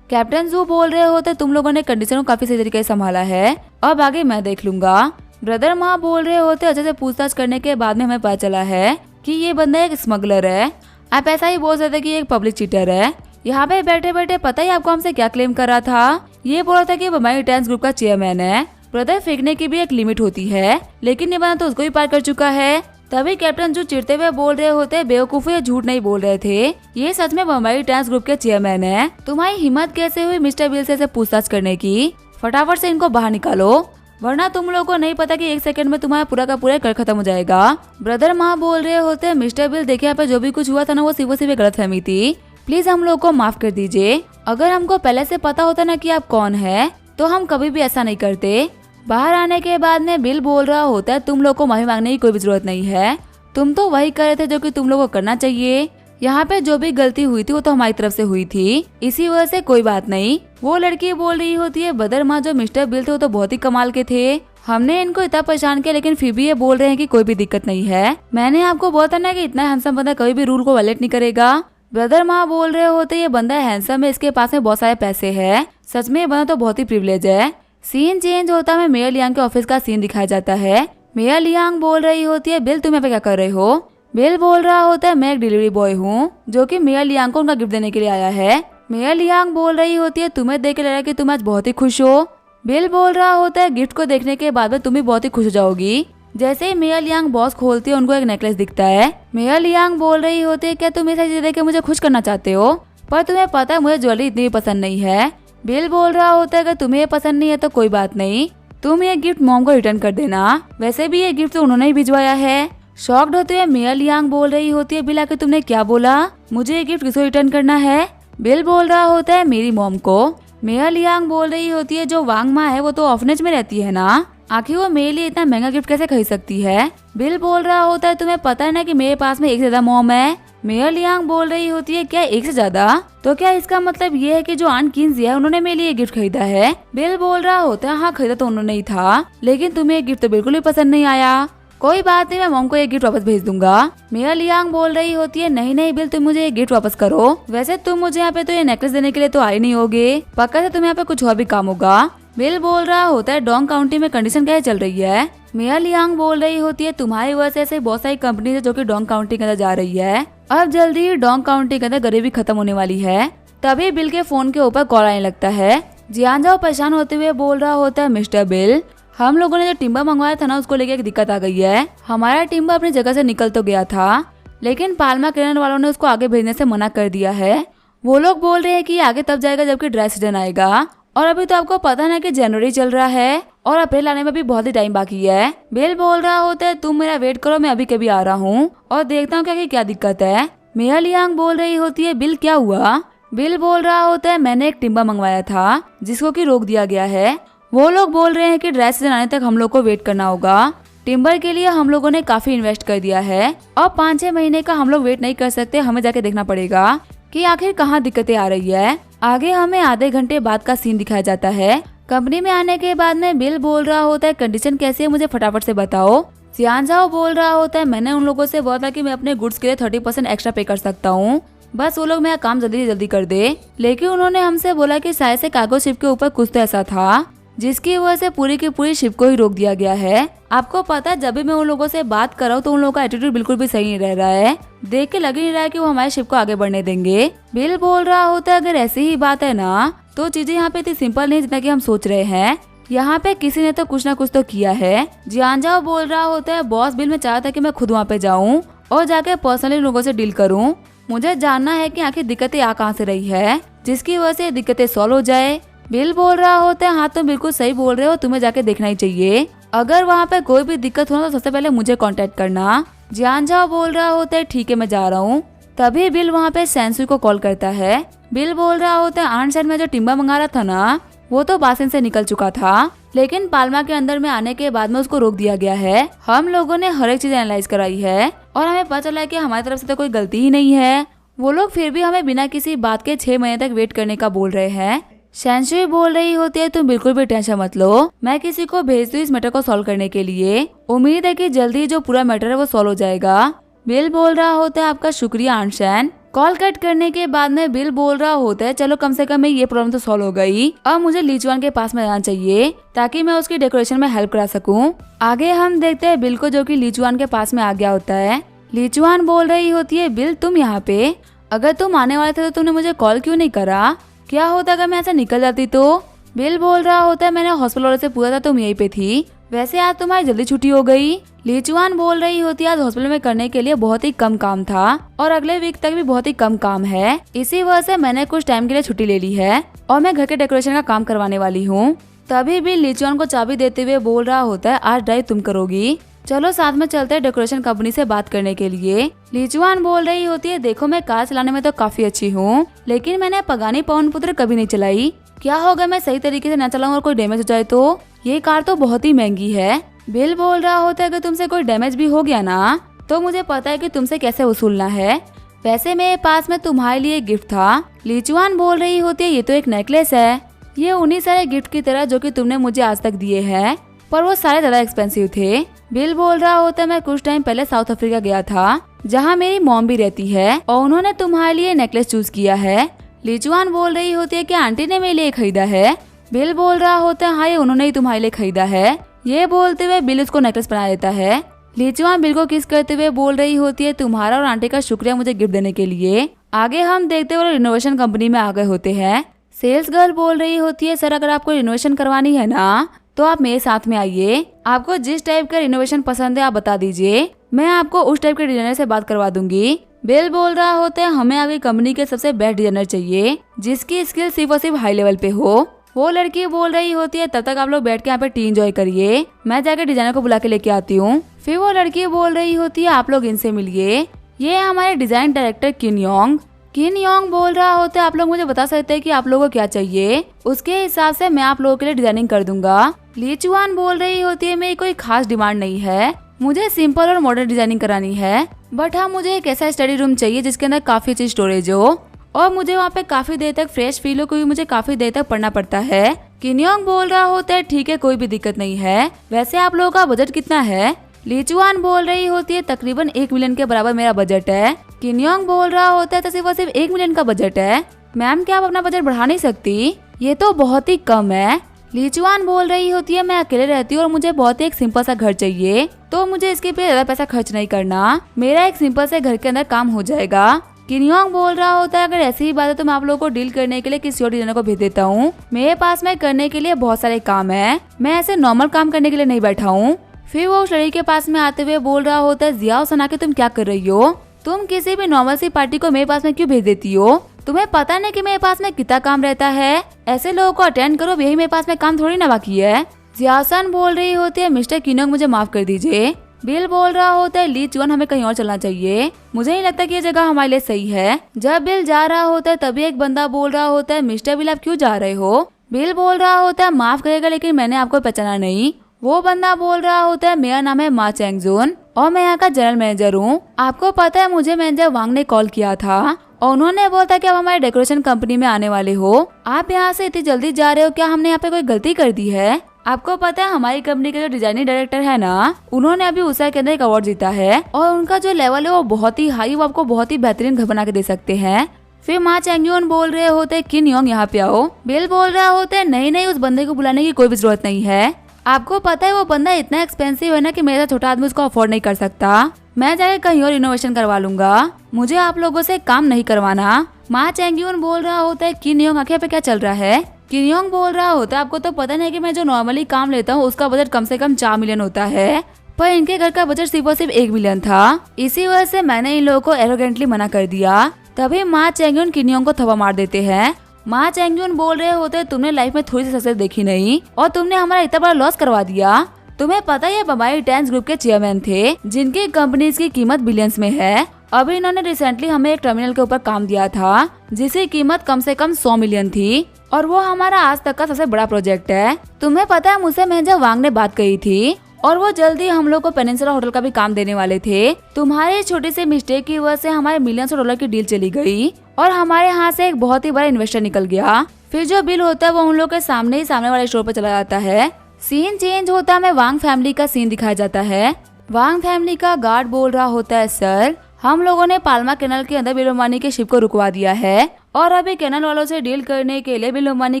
कैप्टन जू बोल रहे होते तुम लोगों ने कंडीशन को काफी सही तरीके से संभाला है, अब आगे मैं देख लूंगा। ब्रदर माँ बोल रहे होते अच्छे से पूछताछ करने के बाद में हमें पता चला है कि ये बंदा एक स्मगलर है, आप ऐसा ही बोल सकते कि एक पब्लिक चीटर है। यहाँ पे बैठे बैठे पता ही आपको हमसे क्या क्लेम कर रहा था, ये बोल रहा था कि अंबानी टाइम्स ग्रुप का चेयरमैन है। ब्रदर फेंकने की भी एक लिमिट होती है लेकिन ये बंदा तो उसको ही पार कर चुका है। तभी कैप्टन जो चिढ़ते हुए बोल रहे होते बेवकूफ ये झूठ नहीं बोल रहे थे, ये सच में अंबानी टाइम्स ग्रुप के चेयरमैन है। तुम्हारी हिम्मत कैसे हुई मिस्टर बिल से पूछताछ करने की, फटाफट से इनको बाहर निकालो वरना तुम लोगों को नहीं पता कि 1 सेकंड में तुम्हारा पूरा का पूरा कर खत्म हो जाएगा। ब्रदर माँ बोल रहे होते मिस्टर बिल देखिए यहाँ पे जो भी कुछ हुआ था ना वो सिर्फ गलतफहमी थी, प्लीज हम लोग को माफ कर दीजिए, अगर हमको पहले से पता होता ना कि आप कौन है तो हम कभी भी ऐसा नहीं करते। बाहर आने के बाद में बिल बोल रहा होता है तुम लोग को माफी मांगने की कोई भी जरूरत नहीं है, तुम तो वही कर रहे थे जो कि तुम लोग को करना चाहिए, यहाँ पे जो भी गलती हुई थी वो तो हमारी तरफ से हुई थी, इसी वजह से कोई बात नहीं। वो लड़की बोल रही होती है बदर माँ जो मिस्टर बिल थे वो तो बहुत ही कमाल के थे, हमने इनको इतना परेशान किया लेकिन फिर भी ये बोल रहे हैं कि कोई भी दिक्कत नहीं है, मैंने आपको बोला था ना कि इतना हैंडसम बंदा कभी भी रूल को वायलेट नहीं करेगा। ब्रदर माँ बोल रहे होते ये बंदा हैंडसम है, इसके पास में बहुत सारे पैसे है, सच में ये बंदा तो बहुत ही प्रिविलेज है, सीन चेंज होता है, मेयर लियांग के ऑफिस का सीन दिखाया जाता है। मेयर लियांग बोल रही होती है, बिल तुम यहाँ पे क्या कर रहे हो। बिल बोल रहा होता है, मैं एक डिलीवरी बॉय हूँ जो कि मेयर लियांग को उनका गिफ्ट देने के लिए आया है। मेयर लियांग बोल रही होती है, तुम्हें देख के लग रहा है कि तुम आज बहुत ही खुश हो। बिल बोल रहा होता है, गिफ्ट को देखने के बाद में तुम भी बहुत ही खुश हो जाओगी। जैसे ही मेयर लियांग बॉक्स खोलती है, उनको एक नेकलेस दिखता है। मेयर लियांग बोल रही होती है, क्या तुम ऐसी चीजें देख के मुझे खुश करना चाहते हो, पर तुम्हें पता है मुझे ज्वेलरी इतनी भी पसंद नहीं है। बिल बोल रहा होता है, अगर तुम्हें ये पसंद नहीं है तो कोई बात नहीं, तुम ये गिफ्ट मॉम को रिटर्न कर देना, वैसे भी ये गिफ्ट तो उन्होंने ही भिजवाया है। शॉक्ड होते हुए मेयर लियांग बोल रही होती है, बिल आके तुमने क्या बोला, मुझे ये गिफ्ट किसको रिटर्न करना है। बिल बोल रहा होता है, मेरी मॉम को। मेयर लियांग बोल रही होती है, जो वांग माँ है वो तो ऑर्फनेज में रहती है ना, आखिर वो मेरे लिए इतना महंगा गिफ्ट कैसे खरीद सकती है। बिल बोल रहा होता है, तुम्हें पता है ना कि मेरे पास में एक से ज्यादा मॉम है। मेयर लियांग बोल रही होती है, क्या एक से ज्यादा, तो क्या इसका मतलब ये है कि जो आंट किन्जी है उन्होंने मेरे लिए गिफ्ट खरीदा है। बिल बोल रहा होता है, हाँ खरीदा तो उन्होंने ही था, लेकिन तुम्हें ये गिफ्ट तो बिल्कुल भी पसंद नहीं आया। कोई बात नहीं, मैं मॉम को ये गिफ्ट वापस भेज दूंगा। मेयर लियांग बोल रही होती है, नहीं नहीं बिल, तुम मुझे ये गिफ्ट वापस करो, वैसे तुम मुझे यहाँ पे तो ये नेकलेस देने के लिए तो आए नहीं होगे, पक्का से तुम्हें यहाँ पे कुछ और भी काम होगा। बिल बोल रहा होता है, डोंग काउंटी में कंडीशन कैसे चल रही है। मेयर लियांग बोल रही होती है, तुम्हारी वजह से ऐसे बहुत सारी कंपनी है जो कि डोंग काउंटी के अंदर जा रही है, अब जल्दी ही डोंग काउंटी के अंदर गरीबी खत्म होने वाली है। तभी बिल के फोन के ऊपर कॉल आने लगता है। जियांजाओ परेशान होते हुए बोल रहा होता है, मिस्टर बिल, हम लोगों ने जो टिम्बर मंगवाया था ना, उसको लेके एक दिक्कत आ गई है। हमारा टिम्बर अपनी जगह से निकल तो गया था, लेकिन पाल्मा क्रेन वालों ने उसको आगे भेजने से मना कर दिया है। वो लोग बोल रहे हैं कि आगे तब जाएगा जबकि ड्राई सीजन आएगा, और अभी तो आपको पता ना कि जनवरी चल रहा है और अप्रैल आने में भी बहुत ही टाइम बाकी है। बिल बोल रहा होता है, तुम मेरा वेट करो, मैं अभी कभी आ रहा हूँ और देखता हूँ क्या दिक्कत है। मेयर लियांग बोल रही होती है, बिल क्या हुआ। बिल बोल रहा होता है, मैंने एक टिम्बर मंगवाया था जिसको कि रोक दिया गया है। वो लोग बोल रहे हैं कि ड्राई सीजन आने तक हम लोग को वेट करना होगा। टिम्बर के लिए हम लोगों ने काफी इन्वेस्ट कर दिया है और 5-6 महीने का हम लोग वेट नहीं कर सकते, हमें जाके देखना पड़ेगा कि आखिर कहाँ दिक्कतें आ रही है। आगे हमें आधे घंटे बाद का सीन दिखाया जाता है। कंपनी में आने के बाद में बिल बोल रहा होता है, कंडीशन कैसी है मुझे फटाफट से बताओ। जियांजाओ बोल रहा होता है, मैंने उन लोगों से बोला था कि मैं अपने गुड्स के लिए 30% एक्स्ट्रा पे कर सकता हूँ, बस वो लोग मेरा काम जल्दी से जल्दी कर दे, लेकिन उन्होंने हमसे बोला कि शायद से कार्गो शिप के ऊपर कुछ तो ऐसा था जिसकी वजह से पूरी की पूरी शिप को ही रोक दिया गया है। आपको पता है, जब भी मैं उन लोगों से बात कर रहा हूँ तो उन लोगों का एटीट्यूड बिल्कुल भी सही नहीं रह रहा है, देख के लग ही नहीं रहा है कि वो हमारे शिप को आगे बढ़ने देंगे। बिल बोल रहा होता है, अगर ऐसी ही बात है ना तो चीजें यहाँ पे इतनी सिंपल नहीं जितना कि हम सोच रहे हैं, यहाँ पे किसी ने तो कुछ ना कुछ तो किया है। जियांजाओ बोल रहा होता है, बॉस बिल में चाहता है कि मैं खुद वहाँ पे जाऊँ और जाके पर्सनली लोगों से डील करूँ, मुझे जानना है कि आखिर दिक्कतें आ कहाँ से रही है जिसकी वजह से दिक्कतें सॉल्व हो जाए। बिल बोल रहा होता है, हाँ तुम बिल्कुल सही बोल रहे हो, तुम्हें जाके देखना ही चाहिए, अगर वहाँ पे कोई भी दिक्कत हो तो सबसे पहले मुझे कांटेक्ट करना। जियांजाओ बोल रहा होता है, ठीक है मैं जा रहा हूँ। तभी बिल वहाँ पे सेंसुई को कॉल करता है। बिल बोल रहा होता है, आंट साइड में जो टिम्बर मंगा रहा था ना वो तो बासिन से निकल चुका था, लेकिन पाल्मा के अंदर में आने के बाद में उसको रोक दिया गया है। हम लोगों ने हर एक चीज एनालाइज कराई है और हमें पता चला है कि हमारी तरफ से तो कोई गलती ही नहीं है। वो लोग फिर भी हमें बिना किसी बात के 6 महीने तक वेट करने का बोल रहे हैं। सेंसुई बोल रही होती है, तुम बिल्कुल भी टेंशन मत लो, मैं किसी को भेज दूँ इस मैटर को सॉल्व करने के लिए, उम्मीद है कि जल्दी जो पूरा मैटर है वो सॉल्व हो जाएगा। बिल बोल रहा होता है, आपका शुक्रिया आंशन। कॉल कट करने के बाद में बिल बोल रहा होता है, चलो कम से कम ये प्रॉब्लम तो सॉल्व हो गई, अब मुझे लीचुआन के पास में जाना चाहिए ताकि मैं उसकी डेकोरेशन में हेल्प करा सकूं। आगे हम देखते हैं बिल को जो कि लीचुआन के पास में आ गया होता है। लीचुआन बोल रही होती है, बिल तुम यहाँ पे, अगर तुम आने वाले थे तो तुमने मुझे कॉल क्यों नहीं करा, क्या होता अगर मैं ऐसे निकल जाती तो। बिल बोल रहा होता है, मैंने हॉस्पिटल वाले से पूछा था तुम यहीं पे थी, वैसे आज तुम्हारी जल्दी छुट्टी हो गई। लीचुआन बोल रही होती है, आज हॉस्पिटल में करने के लिए बहुत ही कम काम था और अगले वीक तक भी बहुत ही कम काम है, इसी वजह से मैंने कुछ टाइम के लिए छुट्टी ले ली है और मैं घर के डेकोरेशन का काम करवाने वाली हूँ। तभी बिल लीचुआन को चाबी देते हुए बोल रहा होता है, आज ड्राइव तुम करोगी, चलो साथ में चलते हैं डेकोरेशन कंपनी से बात करने के लिए। लीचुआन बोल रही होती है, देखो मैं कार चलाने में तो काफी अच्छी हूँ, लेकिन मैंने पगानी पवन पुत्र कभी नहीं चलाई, क्या होगा मैं सही तरीके से न चलाऊं और कोई डैमेज हो जाए तो, ये कार तो बहुत ही महंगी है। बिल बोल रहा होता है, अगर तुमसे कोई डैमेज भी हो गया ना तो मुझे पता है कि तुमसे कैसे वसूलना है, वैसे मेरे पास में तुम्हारे लिए गिफ्ट था। लीचुआन बोल रही होती है, ये तो एक नेकलेस है, ये उन्हीं सारे गिफ्ट की तरह जो कि तुमने मुझे आज तक दिए हैं, पर वो सारे ज्यादा एक्सपेंसिव थे। बिल बोल रहा होता है, मैं कुछ टाइम पहले साउथ अफ्रीका गया था जहाँ मेरी मॉम भी रहती है और उन्होंने तुम्हारे लिए नेकलेस चूज किया है। लीचुआन बोल रही होती है कि आंटी ने मेरे लिए खरीदा है, बिल बोल रहा होता है हाँ ये उन्होंने ही तुम्हारे लिए खरीदा है। ये बोलते हुए बिल उसको नेकलेस बना देता है। लीचुआन बिल को किस करते हुए बोल रही होती है तुम्हारा और आंटी का शुक्रिया मुझे गिफ्ट देने के लिए। आगे हम देखते हुए रिनोवेशन कंपनी में आ गए होते हैं। सेल्स गर्ल बोल रही होती है सर अगर आपको रिनोवेशन करवानी है ना तो आप मेरे साथ में आइए। आपको जिस टाइप का रिनोवेशन पसंद है आप बता दीजिए, मैं आपको उस टाइप के डिजाइनर से बात करवा दूंगी। बिल बोल रहा होता है हमें आगे कंपनी के सबसे बेस्ट डिजाइनर चाहिए जिसकी स्किल सिर्फ और सिर्फ हाई लेवल पे हो। वो लड़की बोल रही होती है तब तक आप लोग बैठ के यहाँ पे टी एंजॉय करिए, मैं जाकर डिजाइनर को बुला के लेके आती हूँ। फिर वो लड़की बोल रही होती है आप लोग इनसे मिलिए, ये हमारे डिजाइन डायरेक्टर किन योंग बोल रहा होता है आप लोग मुझे बता सकते हैं कि आप लोगों को क्या चाहिए, उसके हिसाब से मैं आप लोगों के लिए डिजाइनिंग कर दूंगा। लीचुआन बोल रही होती है मेरी कोई खास डिमांड नहीं है, मुझे सिंपल और मॉडर्न डिजाइनिंग करानी है, बट हाँ मुझे एक ऐसा स्टडी रूम चाहिए जिसके अंदर काफी अच्छी स्टोरेज हो और मुझे वहाँ पे काफी देर तक फ्रेश फील हो क्योंकि मुझे काफी देर तक पढ़ना पड़ता है। किन योंग बोल रहा होता है ठीक है कोई भी दिक्कत नहीं है, वैसे आप लोगों का बजट कितना है। लीचुआन बोल रही होती है तकरीबन 1 मिलियन के बराबर मेरा बजट है। किन योंग बोल रहा होता है तो सिर्फ 1 मिलियन का बजट है, मैम क्या आप अपना बजट बढ़ा नहीं सकती, ये तो बहुत ही कम है। लीचुआन बोल रही होती है मैं अकेले रहती हूँ और मुझे बहुत ही एक सिंपल सा घर चाहिए तो मुझे इसके पे ज्यादा पैसा खर्च नहीं करना, मेरा एक सिंपल से घर के अंदर काम हो जाएगा। किन योंग बोल रहा होता है अगर ऐसी ही बात है तो मैं आप लोगों को डील करने के लिए किसी और डिजाइनर को भेज देता हूँ, मेरे पास में करने के लिए बहुत सारे काम है, मैं ऐसे नॉर्मल काम करने के लिए नहीं बैठा हूँ। फिर वो उस लड़की के पास में आते हुए बोल रहा होता है जिया सना के तुम क्या कर रही हो, तुम किसी भी नॉर्मल सी पार्टी को मेरे पास में क्यों भेज देती हो, तुम्हें पता नहीं कि मेरे पास में कितना काम रहता है, ऐसे लोगों को अटेंड करो, यही मेरे पास में काम थोड़ी ना बाकी है। जियासन बोल रही होती है मिस्टर किन योंग मुझे माफ कर दीजिए। बिल बोल रहा होता है लीचुआन हमें कहीं और चलना चाहिए, मुझे नहीं लगता कि ये जगह हमारे लिए सही है। जब बिल जा रहा होता है तभी एक बंदा बोल रहा होता है मिस्टर बिल आप क्यों जा रहे हो। बिल बोल रहा होता है माफ करेगा लेकिन मैंने आपको पहचाना नहीं। वो बंदा बोल रहा होता है मेरा नाम है मा चैंगजून और मैं यहाँ का जनरल मैनेजर हूँ, आपको पता है मुझे मैनेजर वांग ने कॉल किया था और उन्होंने बोला था कि आप हमारे डेकोरेशन कंपनी में आने वाले हो, आप यहाँ से इतनी जल्दी जा रहे हो, क्या हमने यहाँ पे कोई गलती कर दी है। आपको पता है हमारी कंपनी के जो डिजाइनिंग डायरेक्टर है ना उन्होंने अभी उषा के अंदर एक अवार्ड जीता है और उनका जो लेवल है वो बहुत ही हाई, वो आपको बहुत ही बेहतरीन घर बना के दे सकते हैं। फिर मा चैंगयून बोल रहे होते हैं किन योंग यहाँ पे आओ। बिल बोल रहा होता है नहीं उस बंदे को बुलाने की कोई भी जरूरत नहीं है, आपको पता है वो बंदा इतना एक्सपेंसिव है ना कि मेरा छोटा आदमी उसको अफोर्ड नहीं कर सकता, मैं जाके कहीं और इनोवेशन करवा लूंगा, मुझे आप लोगों से काम नहीं करवाना। मा चैंगयून बोल रहा होता है किन योंग आखिर पे क्या चल रहा है। किन योंग बोल रहा होता है आपको तो पता नहीं कि मैं जो नॉर्मली काम लेता हूँ उसका बजट कम से कम 4 मिलियन होता है, पर इनके घर का बजट सिर्फ और सिर्फ 1 मिलियन था, इसी वजह से मैंने इन लोगों को एरोगेंटली मना कर दिया। तभी मा चैंगयून किन योंग को थप्पड़ मार देते हैं। मा चैंगयून बोल रहे होते तुमने लाइफ में थोड़ी सी सक्सेस देखी नहीं और तुमने हमारा इतना बड़ा लॉस करवा दिया, तुम्हें पता है बम्बई टाइम्स ग्रुप के चेयरमैन थे जिनकी कंपनीज की कीमत बिलियंस में है, अभी इन्होंने रिसेंटली हमें एक टर्मिनल के ऊपर काम दिया था जिसकी कीमत कम से कम 100 मिलियन थी और वो हमारा आज तक का सबसे बड़ा प्रोजेक्ट है। तुम्हें पता है मुझसे मैनेजर वांग ने बात कही थी और वो जल्दी हम लोग को पेनिनसुला होटल का भी काम देने वाले थे, तुम्हारे छोटी सी मिस्टेक की वजह से हमारे मिलियंस डॉलर की डील चली गई और हमारे यहाँ से एक बहुत ही बड़ा इन्वेस्टर निकल गया। फिर जो बिल होता है वो उन लोग के सामने ही सामने वाले स्टोर पर चला जाता है। सीन चेंज होता है, हमें वांग फैमिली का सीन दिखाया जाता है। वांग फैमिली का गार्ड बोल रहा होता है सर हम लोगों ने पाल्मा कैनाल के अंदर बिल अंबानी के शिप को रुकवा दिया है और अभी कैनाल वालों से डील करने के लिए बिल अंबानी